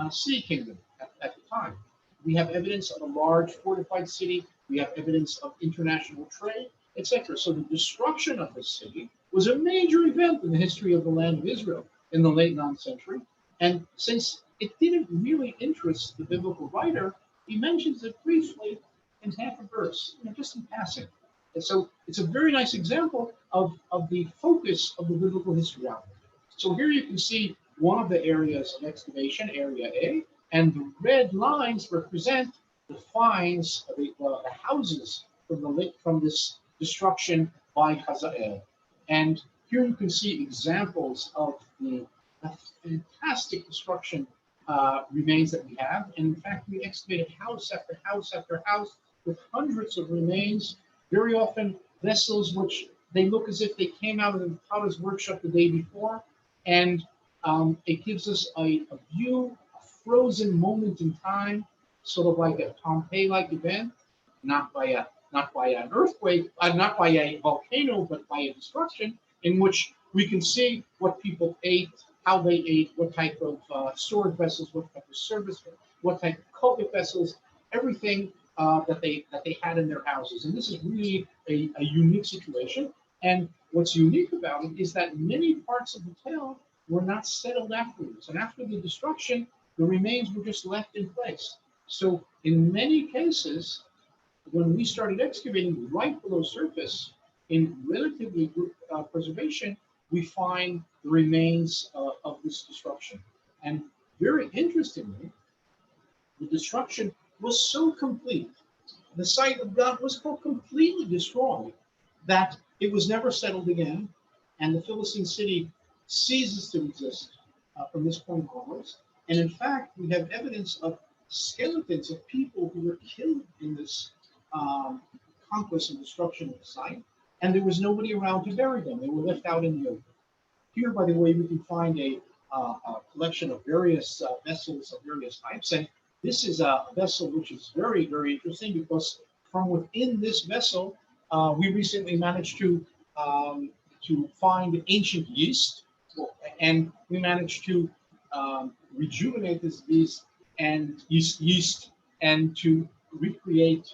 city kingdom at the time. We have evidence of a large fortified city. We have evidence of international trade, etc. So the destruction of this city was a major event in the history of the land of Israel in the late 9th century. And since it didn't really interest the biblical writer, he mentions it briefly in half a verse, just in passing. And so it's a very nice example of the focus of the biblical historiography. So here you can see one of the areas of excavation, area A, and the red lines represent the finds, the houses from this destruction by Hazael. And here you can see examples of the fantastic destruction remains that we have. And in fact, we excavated house after house after house with hundreds of remains, very often vessels which they look as if they came out of the potter's workshop the day before. And it gives us a view, a frozen moment in time, sort of like a Pompeii-like event, not by an earthquake, not by a volcano, but by a destruction, in which we can see what people ate, how they ate, what type of storage vessels, what type of service, what type of cultic vessels, everything that they had in their houses. And this is really a unique situation. And what's unique about it is that many parts of the town were not settled afterwards. And after the destruction, the remains were just left in place. So in many cases, when we started excavating right below surface in relatively good preservation, we find the remains of this destruction. And very interestingly, the destruction was so complete, the site of Gath was so completely destroyed that it was never settled again, and the Philistine city ceases to exist from this point onwards. And in fact, we have evidence of skeletons of people who were killed in this conquest and destruction of the site, and there was nobody around to bury them. They were left out in the open. Here, by the way, we can find a collection of various vessels of various types, and this is a vessel which is very, very interesting because from within this vessel, we recently managed to find ancient yeast, and we managed to rejuvenate this yeast and to recreate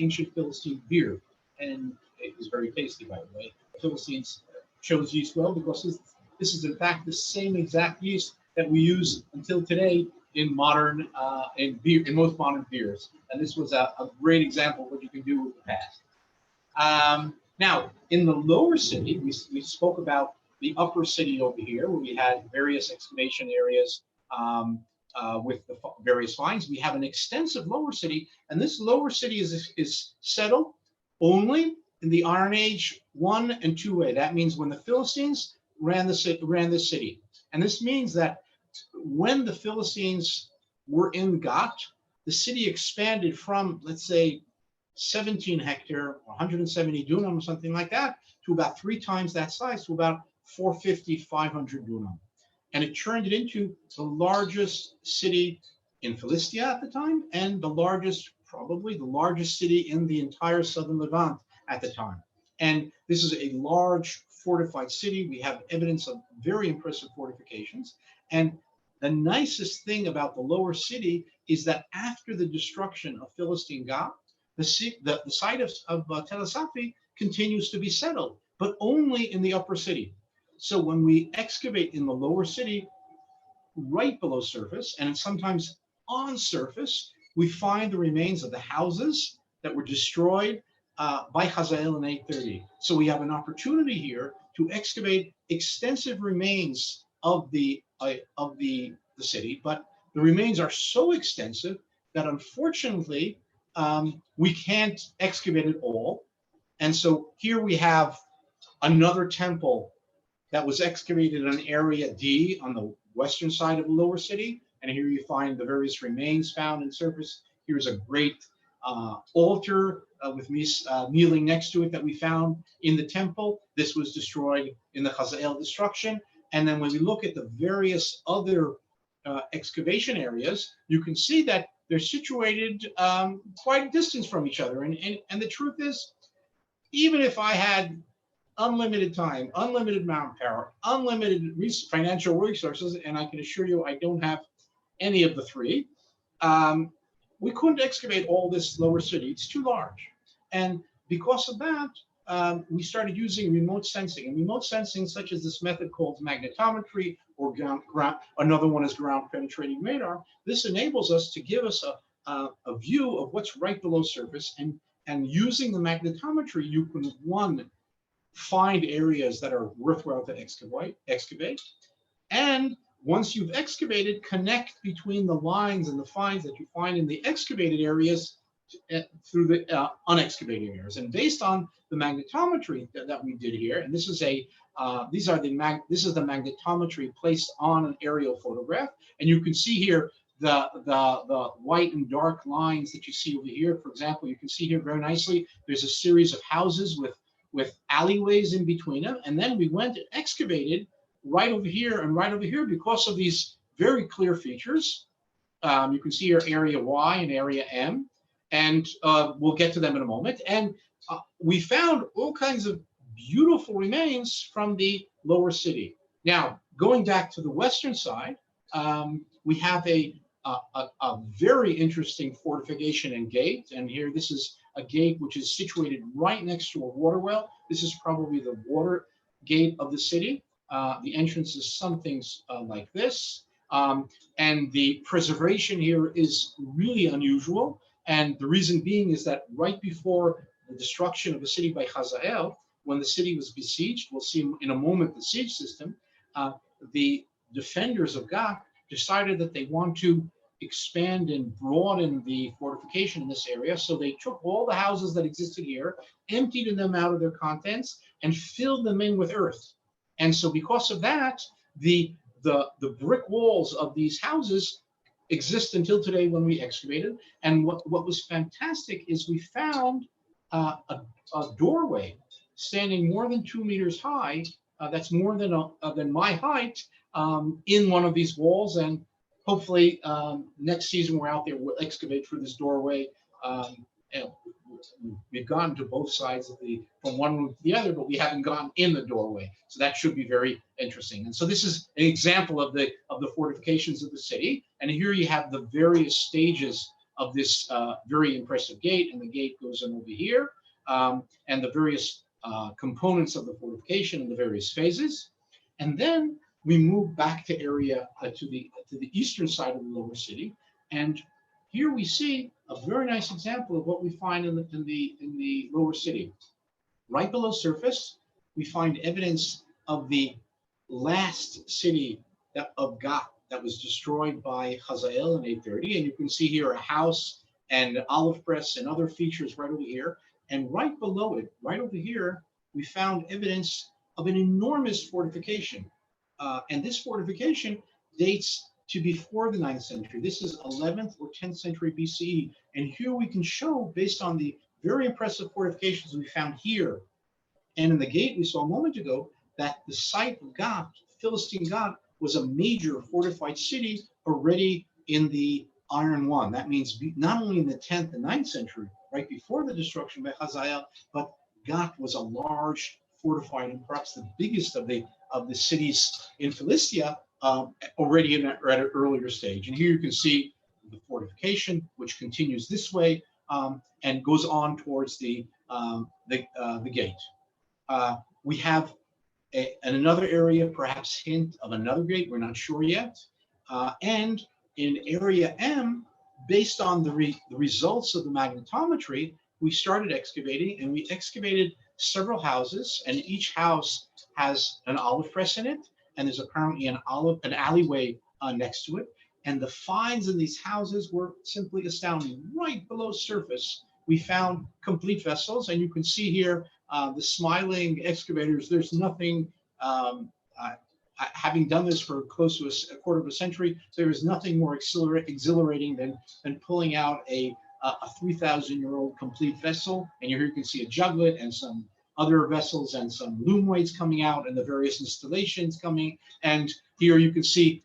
ancient Philistine beer. And it was very tasty, by the way. The Philistines chose yeast well because this is in fact the same exact yeast that we use until today in modern in most modern beers. And this was a great example of what you can do with the past. Now, in the lower city, we spoke about the upper city over here, where we had various excavation areas with the various finds. We have an extensive lower city, and this lower city is settled only in the Iron Age 1 and 2A. That means when the Philistines ran the city. And this means that when the Philistines were in Gath, the city expanded from, let's say, 17 hectare, 170 dunam, or something like that, to about 3 times that size, to about 450, 500 dunam. And it turned it into the largest city in Philistia at the time, and probably the largest city in the entire southern Levant at the time. And this is a large fortified city. We have evidence of very impressive fortifications. And the nicest thing about the lower city is that after the destruction of Philistine Gath, the site of Tel es-Safi continues to be settled, but only in the upper city. So when we excavate in the lower city, right below surface, and sometimes on surface, we find the remains of the houses that were destroyed by Hazael in 830. So we have an opportunity here to excavate extensive remains of the city, but the remains are so extensive that unfortunately we can't excavate it all. And so here we have another temple that was excavated in area D on the western side of the lower city. And here you find the various remains found in surface. Here's a great altar with me kneeling next to it that we found in the temple. This was destroyed in the Hazael destruction. And then when we look at the various other excavation areas, you can see that they're situated quite a distance from each other. And the truth is, even if I had unlimited time, unlimited manpower, unlimited financial resources, and I can assure you I don't have any of the three, we couldn't excavate all this lower city. It's too large. And because of that, we started using remote sensing. And remote sensing, such as this method called magnetometry, or another one is ground penetrating radar, this enables us to give us a view of what's right below surface. And using the magnetometry, you can, one, find areas that are worthwhile to excavate. And once you've excavated, connect between the lines and the finds that you find in the excavated areas through the unexcavated areas. And based on the magnetometry that we did here, and this is the magnetometry placed on an aerial photograph, and you can see here the white and dark lines that you see over here. For example, you can see here very nicely, there's a series of houses with alleyways in between them. And then we went and excavated right over here and right over here because of these very clear features. You can see here area Y and area M, and we'll get to them in a moment. And we found all kinds of beautiful remains from the lower city. Now, going back to the western side, we have a very interesting fortification and gate. And here, this is a gate which is situated right next to a water well. This is probably the water gate of the city. The entrance is something like this. And the preservation here is really unusual. And the reason being is that right before the destruction of the city by Hazael, when the city was besieged, we'll see in a moment the siege system, the defenders of Gath decided that they want to expand and broaden the fortification in this area. So they took all the houses that existed here, emptied them out of their contents, and filled them in with earth. And so because of that, the brick walls of these houses exist until today when we excavated. And what was fantastic is we found a doorway standing more than 2 meters high. That's more than my height in one of these walls. And hopefully next season we're out there, we'll excavate through this doorway. And we've gone to both sides from one room to the other, but we haven't gone in the doorway. So that should be very interesting. And so this is an example of the fortifications of the city. And here you have the various stages of this very impressive gate. And the gate goes in over here, and the various components of the fortification and the various phases. And then we move back to area to the eastern side of the lower city. And here we see a very nice example of what we find in the lower city. Right below surface, we find evidence of the last city of Gath that was destroyed by Hazael in 830. And you can see here a house and an olive press and other features right over here. And right below it, right over here, we found evidence of an enormous fortification. And this fortification dates to before the 9th century. This is 11th or 10th century BCE. And here we can show, based on the very impressive fortifications we found here and in the gate we saw a moment ago, that the site of Gath, Philistine Gath, was a major fortified city already in the Iron One. That means not only in the 10th and 9th century, right before the destruction by Hazael, but Gath was a large fortified and perhaps the biggest of the cities in Philistia already at an earlier stage. And here you can see the fortification, which continues this way and goes on towards the gate. We have another area, perhaps hint of another gate, we're not sure yet. And in area M, based on the results of the magnetometry, we started excavating, and we excavated several houses, and each house has an olive press in it, and there's apparently an alleyway next to it. And the finds in these houses were simply astounding. Right below surface, we found complete vessels, and you can see here the smiling excavators. There's nothing, having done this for close to a quarter of a century, there is nothing more exhilarating than pulling out a 3,000-year-old complete vessel. And here you can see a juglet and some other vessels and some loom weights coming out and the various installations coming. And here you can see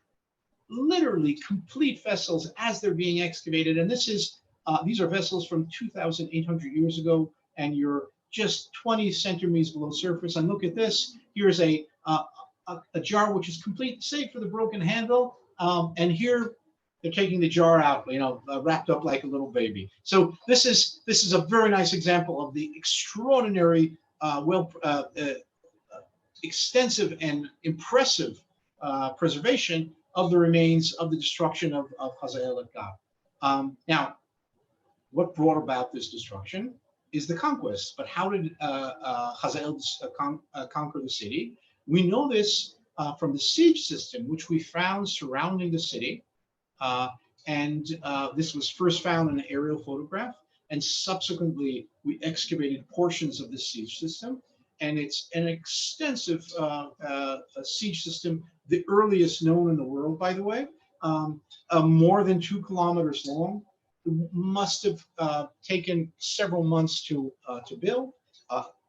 literally complete vessels as they're being excavated. And this is these are vessels from 2,800 years ago, and you're just 20 centimeters below surface. And look at this. Here's a jar which is complete, save for the broken handle. And here they're taking the jar out, wrapped up like a little baby. So this is a very nice example of the extraordinary, extensive and impressive preservation of the remains of the destruction of Hazael at Gath. Now, what brought about this destruction is the conquest. But how did Hazael conquer the city? We know this from the siege system, which we found surrounding the city. This was first found in an aerial photograph, and subsequently we excavated portions of the siege system. And it's an extensive siege system, the earliest known in the world, by the way, more than 2 kilometers long. It must have taken several months to build,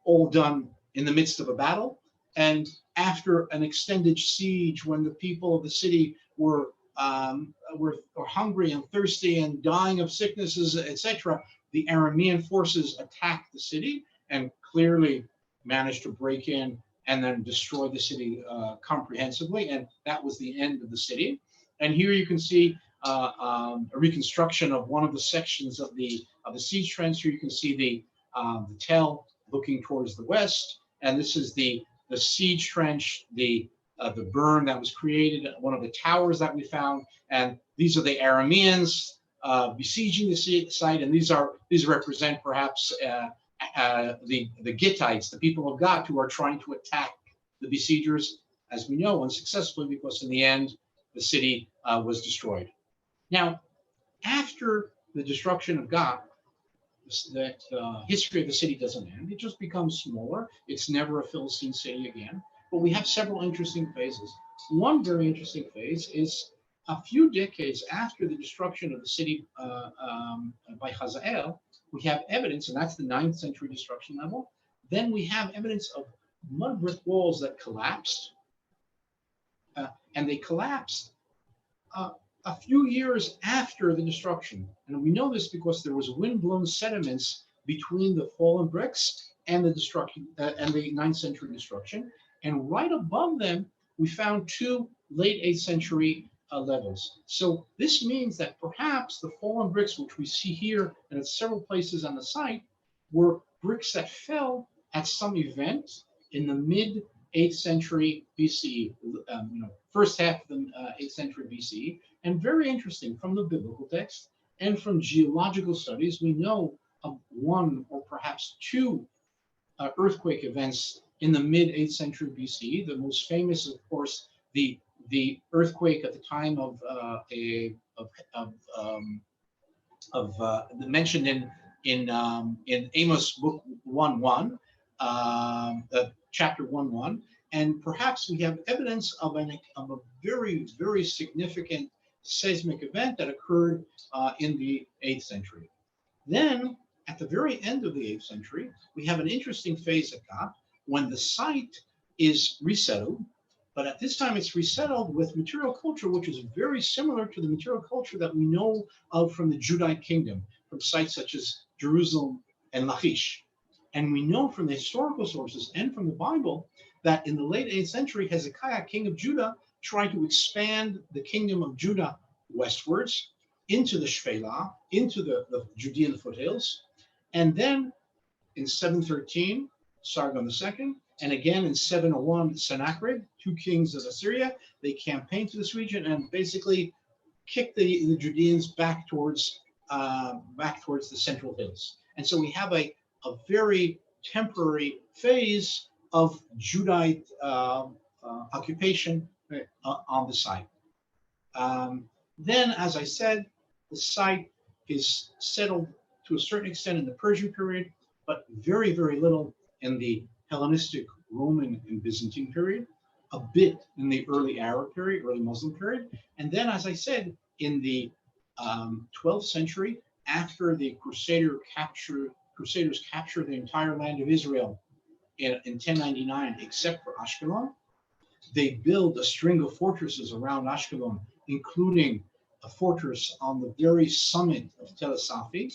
all done in the midst of a battle. And after an extended siege, when the people of the city were hungry and thirsty and dying of sicknesses, etc., the Aramean forces attacked the city and clearly managed to break in and then destroy the city comprehensively. And that was the end of the city. And here you can see a reconstruction of one of the sections of the siege trench. Here you can see the tell looking towards the west, and this is the siege trench, the burn that was created, one of the towers that we found, and these are the Arameans besieging the site, and these represent perhaps the Gittites, the people of Gath, who are trying to attack the besiegers, as we know, unsuccessfully, because in the end the city was destroyed. Now, after the destruction of Gath, the history of the city doesn't end. It just becomes smaller. It's never a Philistine city again. But we have several interesting phases. One very interesting phase is a few decades after the destruction of the city by Hazael. We have evidence, and that's the 9th century destruction level. Then we have evidence of mud brick walls that collapsed. And they collapsed a few years after the destruction. And we know this because there was wind-blown sediments between the fallen bricks and the destruction and the 9th century destruction. And right above them, we found 2 late 8th century levels. So this means that perhaps the fallen bricks, which we see here and at several places on the site, were bricks that fell at some event in the mid 8th century BCE, first half of the 8th century BCE. And very interesting, from the biblical text and from geological studies, we know of 1 or perhaps 2 earthquake events in the mid 8th century BCE. The most famous, of course, the the earthquake at the time mentioned in Amos book 1:1, chapter 1:1, and perhaps we have evidence of a very, very significant seismic event that occurred in the 8th century. Then, at the very end of the 8th century, we have an interesting phase at Gath when the site is resettled, but at this time it's resettled with material culture which is very similar to the material culture that we know of from the Judite kingdom, from sites such as Jerusalem and Lachish. And we know from the historical sources and from the Bible that in the late 8th century, Hezekiah, king of Judah, tried to expand the kingdom of Judah westwards into the Shpela, into the Judean foothills. And then in 713, Sargon II, and again in 701, Sennacherib, two kings of Assyria, they campaigned to this region and basically kicked the Judeans back towards the central hills. And so we have a very temporary phase of Judite occupation on the site. Then, as I said, the site is settled to a certain extent in the Persian period, but very, very little in the Hellenistic, Roman, and Byzantine period, a bit in the early Arab period, early Muslim period. And then, as I said, in the 12th century, after the Crusaders captured the entire land of Israel in 1099, except for Ashkelon, they build a string of fortresses around Ashkelon, including a fortress on the very summit of Tel es-Safi.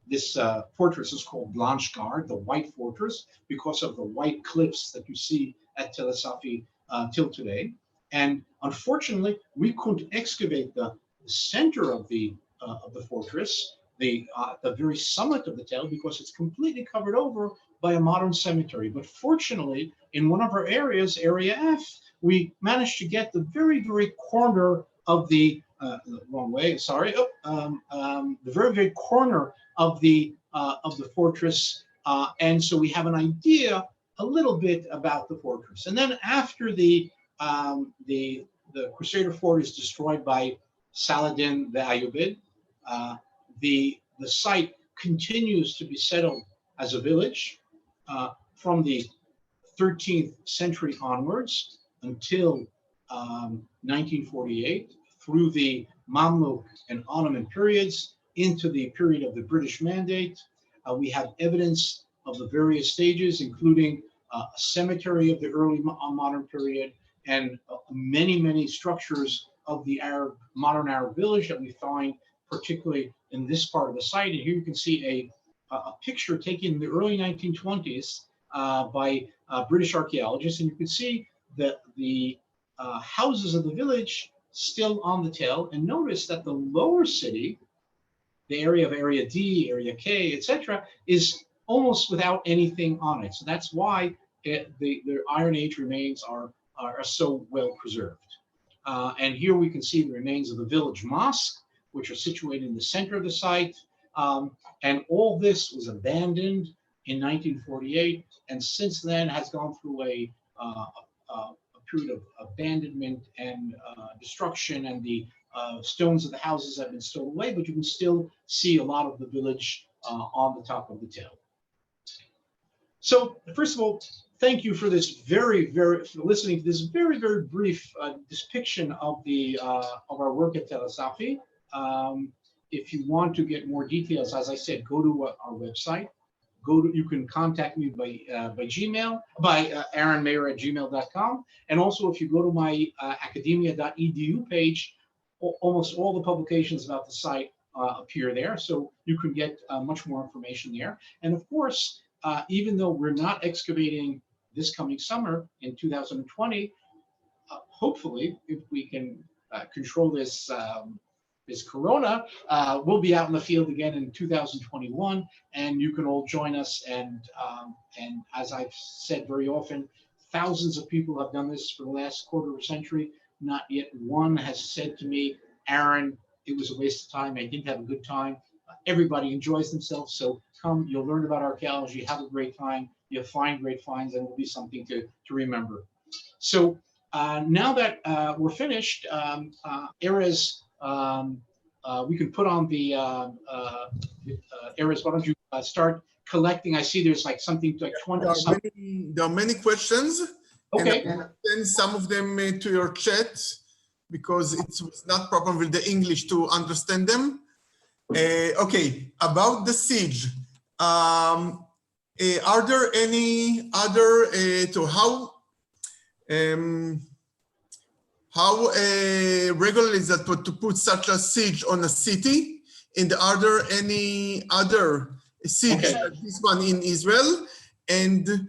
This fortress is called Blanche Gard, the White Fortress, because of the white cliffs that you see at Tel es-Safi till today. And unfortunately, we couldn't excavate the center of the fortress, the very summit of the Tel, because it's completely covered over by a modern cemetery. But fortunately, in one of our areas, Area F, we managed to get the very, very corner of the wrong way. Sorry. The very, very corner of the fortress, and so we have an idea a little bit about the fortress. And then after the Crusader fort is destroyed by Saladin the Ayyubid, the site continues to be settled as a village from the 13th century onwards until 1948, through the Mamluk and Ottoman periods into the period of the British Mandate. We have evidence of the various stages, including a cemetery of the early modern period and many, many structures of the modern Arab village that we find particularly in this part of the site. And here you can see a picture taken in the early 1920s by British archaeologists, and you can see that the houses of the village still on the Tel. And notice that the lower city, the area of Area D, Area K, etc., is almost without anything on it. So that's why the Iron Age remains are so well preserved. And here we can see the remains of the village mosque, which are situated in the center of the site. And all this was abandoned in 1948, and since then has gone through a period of abandonment and destruction, and the stones of the houses have been stolen away, but you can still see a lot of the village on the top of the Tel. So first of all, thank you for this for listening to this very, very brief depiction of our work at Tel es-Safi. If you want to get more details, as I said, go to our website. You can contact me by Gmail, by arenmaeir@gmail.com. And also, if you go to my academia.edu page, almost all the publications about the site appear there. So you can get much more information there. And of course, even though we're not excavating this coming summer in 2020, hopefully, if we can control this corona, we'll be out in the field again in 2021, and you can all join us. And as I've said very often, thousands of people have done this for the last quarter of a century. Not yet one has said to me, Aren, it was a waste of time. I didn't have a good time. Everybody enjoys themselves. So come, you'll learn about archaeology, have a great time. You'll find great finds, and it will be something to remember. So now that we're finished, Erez, we can put on the Erez, why don't you start collecting? I see there's like something like 20 something. There are many questions. Okay. And I send some of them to your chat because it was not proper with the English to understand them. Okay, about the siege. Are there any other, how regular is that to put such a siege on a city? And are there any other siege like this one in Israel? And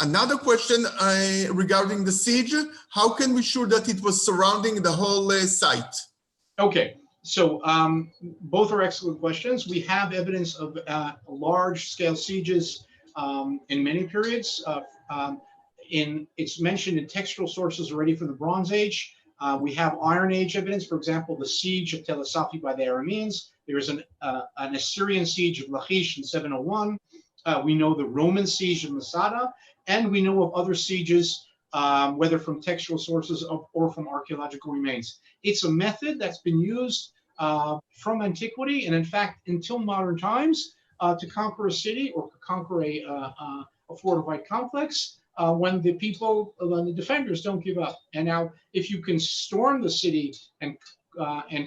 another question regarding the siege, how can we sure that it was surrounding the whole site? Okay. So both are excellent questions. We have evidence of large-scale sieges in many periods. It's mentioned in textual sources already from the Bronze Age. We have Iron Age evidence. For example, the siege of es-Safi by the Arameans. There is an Assyrian siege of Lachish in 701. We know the Roman siege of Masada, and we know of other sieges, whether from textual sources or from archaeological remains. It's a method that's been used from antiquity, and in fact, until modern times, to conquer a city or to conquer a fortified complex when the people, when the defenders don't give up. And now, if you can storm the city and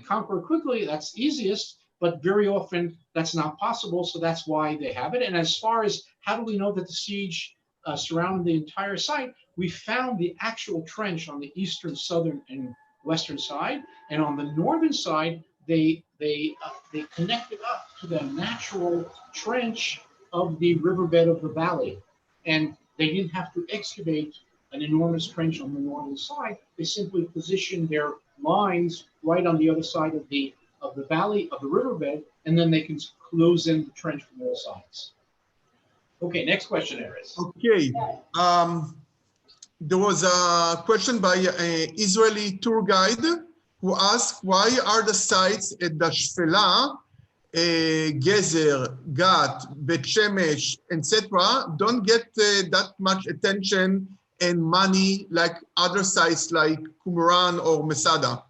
conquer it quickly, that's easiest, but very often that's not possible, so that's why they have it. And as far as how do we know that the siege surrounded the entire site, we found the actual trench on the eastern, southern, and western side, and on the northern side, they connected up to the natural trench of the riverbed of the valley, and they didn't have to excavate an enormous trench on the northern side. They simply positioned their lines right on the other side of the valley of the riverbed, and then they can close in the trench from all sides. Okay, next question, Erez. Okay. There was a question by an Israeli tour guide who asked, why are the sites at the Shfela, Gezer, Gath, Bet Shemesh, etc., don't get that much attention and money like other sites like Qumran or Masada?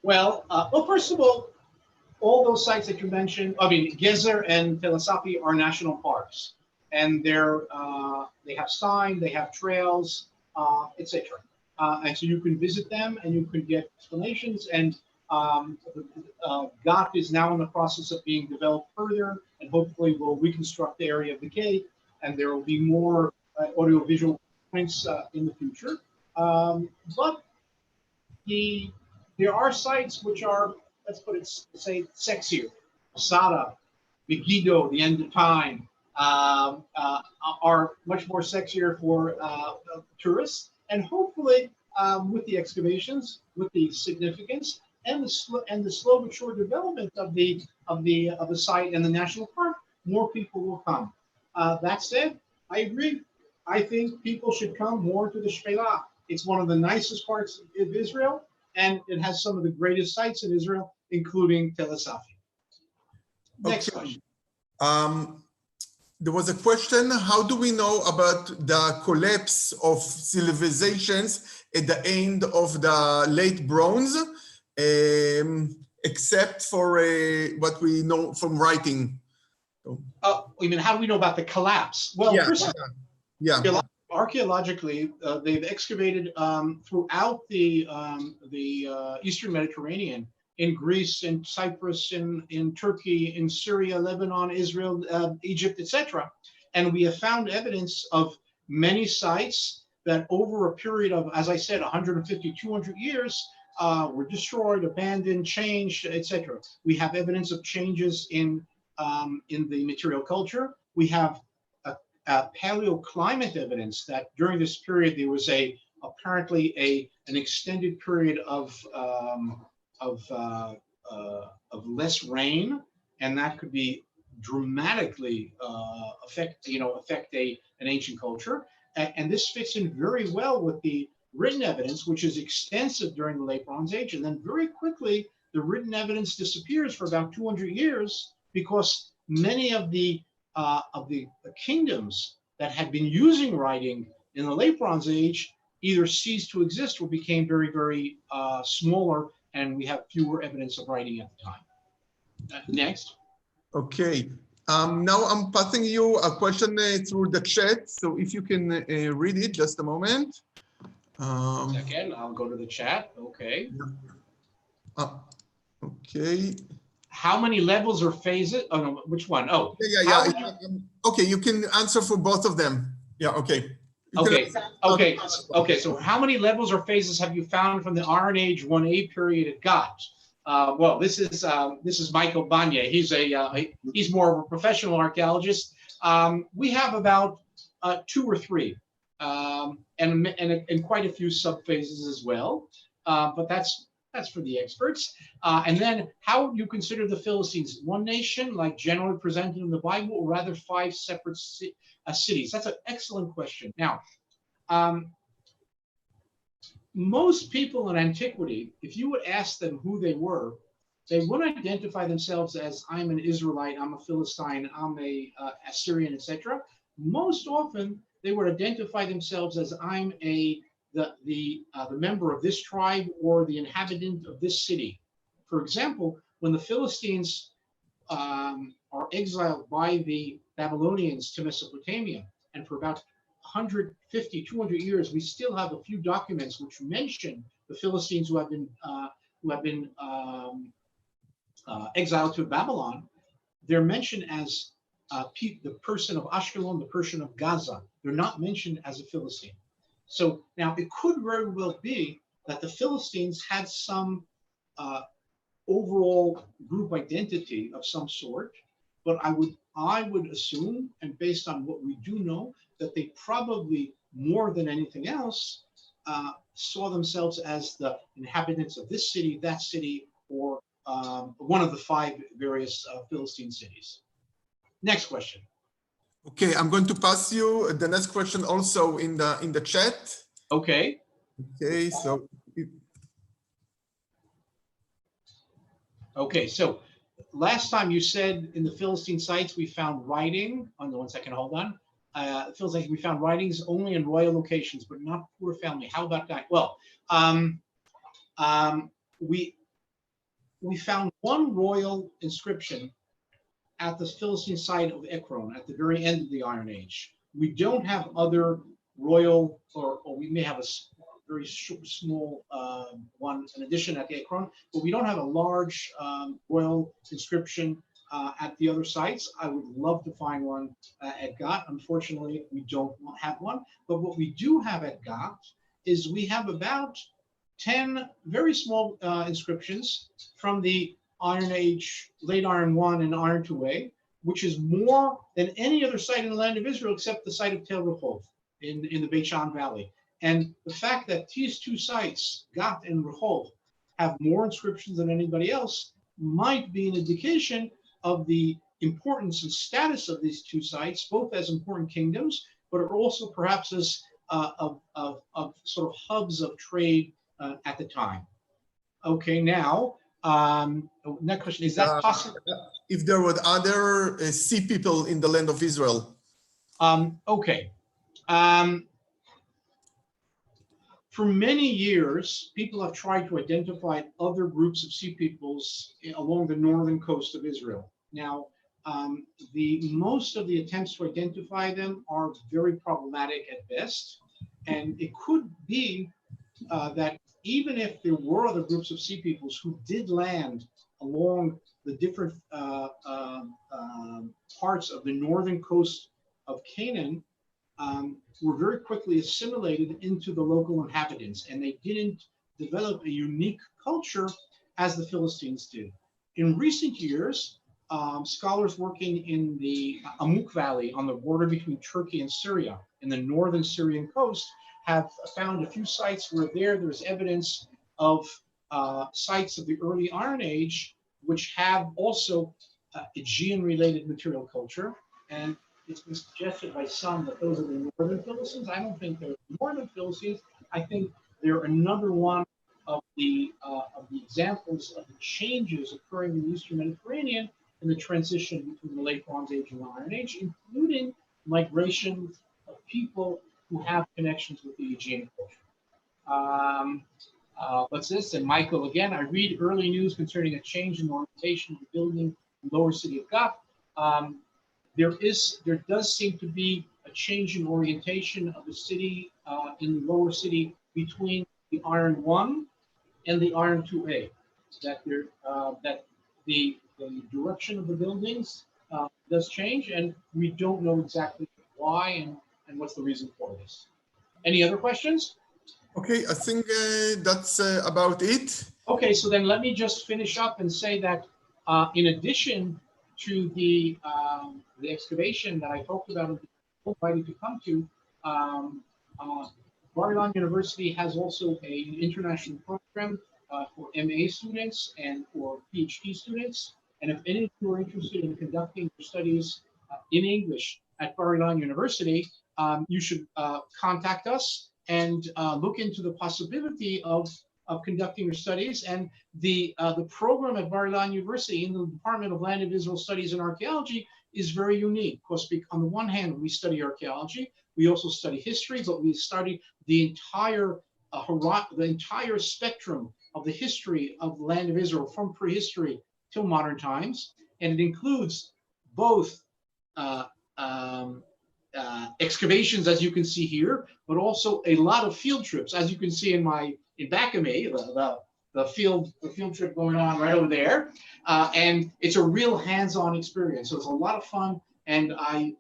Well, first of all those sites that you mentioned, I mean, Gezer and es-Safi are national parks, and they have signs, they have trails, etc. And so you can visit them and you can get explanations. And Gath is now in the process of being developed further, and hopefully we'll reconstruct the area of the gate, and there will be more audiovisual points in the future. But there are sites which are, let's put it, say, sexier. Masada, Megiddo, the end of time, are much more sexier for tourists. And hopefully, with the excavations, with the significance, and the slow but sure development of the site and the national park, more people will come. That said, I agree. I think people should come more to the Shfela. It's one of the nicest parts of Israel, and it has some of the greatest sites in Israel, including es-Safi. Next question. There was a question, how do we know about the collapse of civilizations at the end of the late Bronze, except for what we know from writing? You mean, how do we know about the collapse? Well, first of all, archaeologically, they've excavated throughout the Eastern Mediterranean, in Greece, in Cyprus, in Turkey, in Syria, Lebanon, Israel, Egypt, etc. And we have found evidence of many sites that over a period of, as I said, 150, 200 years, were destroyed, abandoned, changed, etc. We have evidence of changes in the material culture. We have paleoclimate evidence that during this period there was apparently an extended period of less rain, and that could be dramatically affect an ancient culture. And this fits in very well with the written evidence, which is extensive during the late Bronze Age, and then very quickly the written evidence disappears for about 200 years because many of the kingdoms that had been using writing in the late Bronze Age either ceased to exist or became very, very smaller, and we have fewer evidence of writing at the time. Next. Okay. Now I'm passing you a question through the chat. So if you can read it, just a moment. Second, I'll go to the chat. Okay. Okay. How many levels or phases? Oh, no, which one? Oh, yeah. Okay, you can answer for both of them. Yeah, okay. Okay. So how many levels or phases have you found from the Iron Age 1A period at Gath? Well, this is Michael Banya. He's more of a professional archaeologist. We have about 2 or 3, and quite a few subphases as well. But that's for the experts. And then, how would you consider the Philistines? One nation, like generally presented in the Bible, or rather 5 separate cities? That's an excellent question. Now, most people in antiquity, if you would ask them who they were, they wouldn't identify themselves as I'm an Israelite, I'm a Philistine, I'm a Assyrian, etc. Most often, they would identify themselves as I'm the member of this tribe or the inhabitant of this city. For example, when the Philistines are exiled by the Babylonians to Mesopotamia, and for about 150, 200 years, we still have a few documents which mention the Philistines who have been exiled to Babylon. They're mentioned as the person of Ashkelon, the person of Gaza. They're not mentioned as a Philistine. So now it could very well be that the Philistines had some overall group identity of some sort, but I would assume, and based on what we do know, that they probably, more than anything else, saw themselves as the inhabitants of this city, that city, or one of the 5 various Philistine cities. Next question. Okay, I'm going to pass you the next question also in the chat. Okay. Okay, so. Okay, so last time you said in the Philistine sites we found writing. Oh, no, 1 second, hold on. It feels like we found writings only in royal locations, but not poor family. How about that? Well, we found one royal inscription at the Philistine site of Ekron at the very end of the Iron Age. We don't have other royal, or we may have a very small one, an addition at Ekron, but we don't have a large royal inscription at the other sites. I would love to find one at Gath. Unfortunately, we don't have one. But what we do have at Gath is we have about 10 very small inscriptions from the Iron Age, late Iron 1 and Iron 2A, which is more than any other site in the land of Israel except the site of Tel Rehov in the Beit Shan Valley. And the fact that these 2 sites, Gath and Rehov, have more inscriptions than anybody else might be an indication of the importance and status of these 2 sites, both as important kingdoms, but also perhaps as of sort of hubs of trade at the time. Okay, now, next question, is that possible? If there were other sea people in the land of Israel. Okay. For many years, people have tried to identify other groups of sea peoples along the northern coast of Israel. Now, most of the attempts to identify them are very problematic at best. And it could be that even if there were other groups of sea peoples who did land along the different parts of the northern coast of Canaan, were very quickly assimilated into the local inhabitants, and they didn't develop a unique culture as the Philistines did. In recent years, scholars working in the Amuk Valley on the border between Turkey and Syria, in the northern Syrian coast, have found a few sites where there's evidence of sites of the early Iron Age, which have also Aegean-related material culture. And it's been suggested by some that those are the northern Philistines. I don't think they're the northern Philistines. I think they're another one of the examples of the changes occurring in the Eastern Mediterranean in the transition between the late Bronze Age and the Iron Age, including migration of people who have connections with the Aegean culture. What's this? And Michael again, I read early news concerning a change in the orientation of the building in the lower city of Gath. There does seem to be a change in orientation of the city in the lower city between the Iron 1 and the Iron 2A. That the direction of the buildings does change, and we don't know exactly why and what's the reason for this. Any other questions? Okay, I think that's about it. Okay, so then let me just finish up and say that in addition to the excavation that I talked about and invited to come to, Bar-Ilan University has also an international program for MA students and for PhD students. And if any of you are interested in conducting your studies in English at Bar-Ilan University, you should contact us and look into the possibility of conducting your studies. And the program at Bar-Ilan University in the Department of Land of Israel Studies and Archaeology is very unique, because on the one hand, we study archaeology, we also study history, but we study the entire spectrum of the history of the land of Israel from prehistory till modern times. And it includes both excavations, as you can see here, but also a lot of field trips, as you can see in back of me, the field trip going on right over there. And it's a real hands-on experience. So it's a lot of fun. And I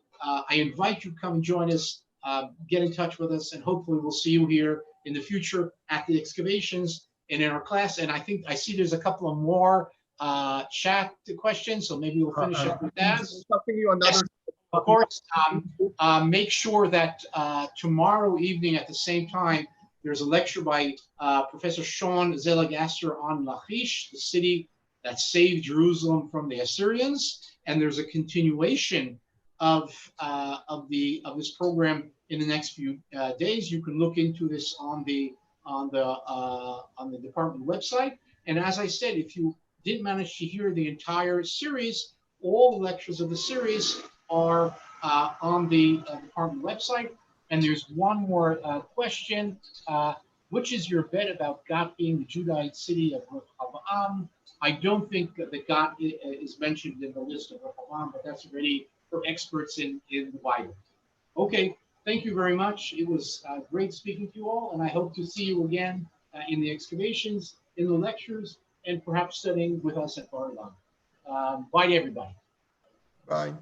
invite you to come and join us, get in touch with us, and hopefully we'll see you here in the future at the excavations and in our class. And I think I see there's a couple of more chat questions, so maybe we'll finish up with that. Yes, of course, make sure that tomorrow evening at the same time, there's a lecture by Professor Sean Zeligaster on Lachish, the city that saved Jerusalem from the Assyrians, and there's a continuation of this program in the next few days. You can look into this on the department website. And as I said, if you didn't manage to hear the entire series, all the lectures of the series are on the department website. And there's one more question. Which is your bet about Gath being the Judahite city of Rehoboam? I don't think that Gath is mentioned in the list of Rehoboam, but that's already for experts in the Bible. Okay, thank you very much. It was great speaking to you all, and I hope to see you again in the excavations, in the lectures, and perhaps studying with us at Bar-Ilan. Bye to everybody. Bye.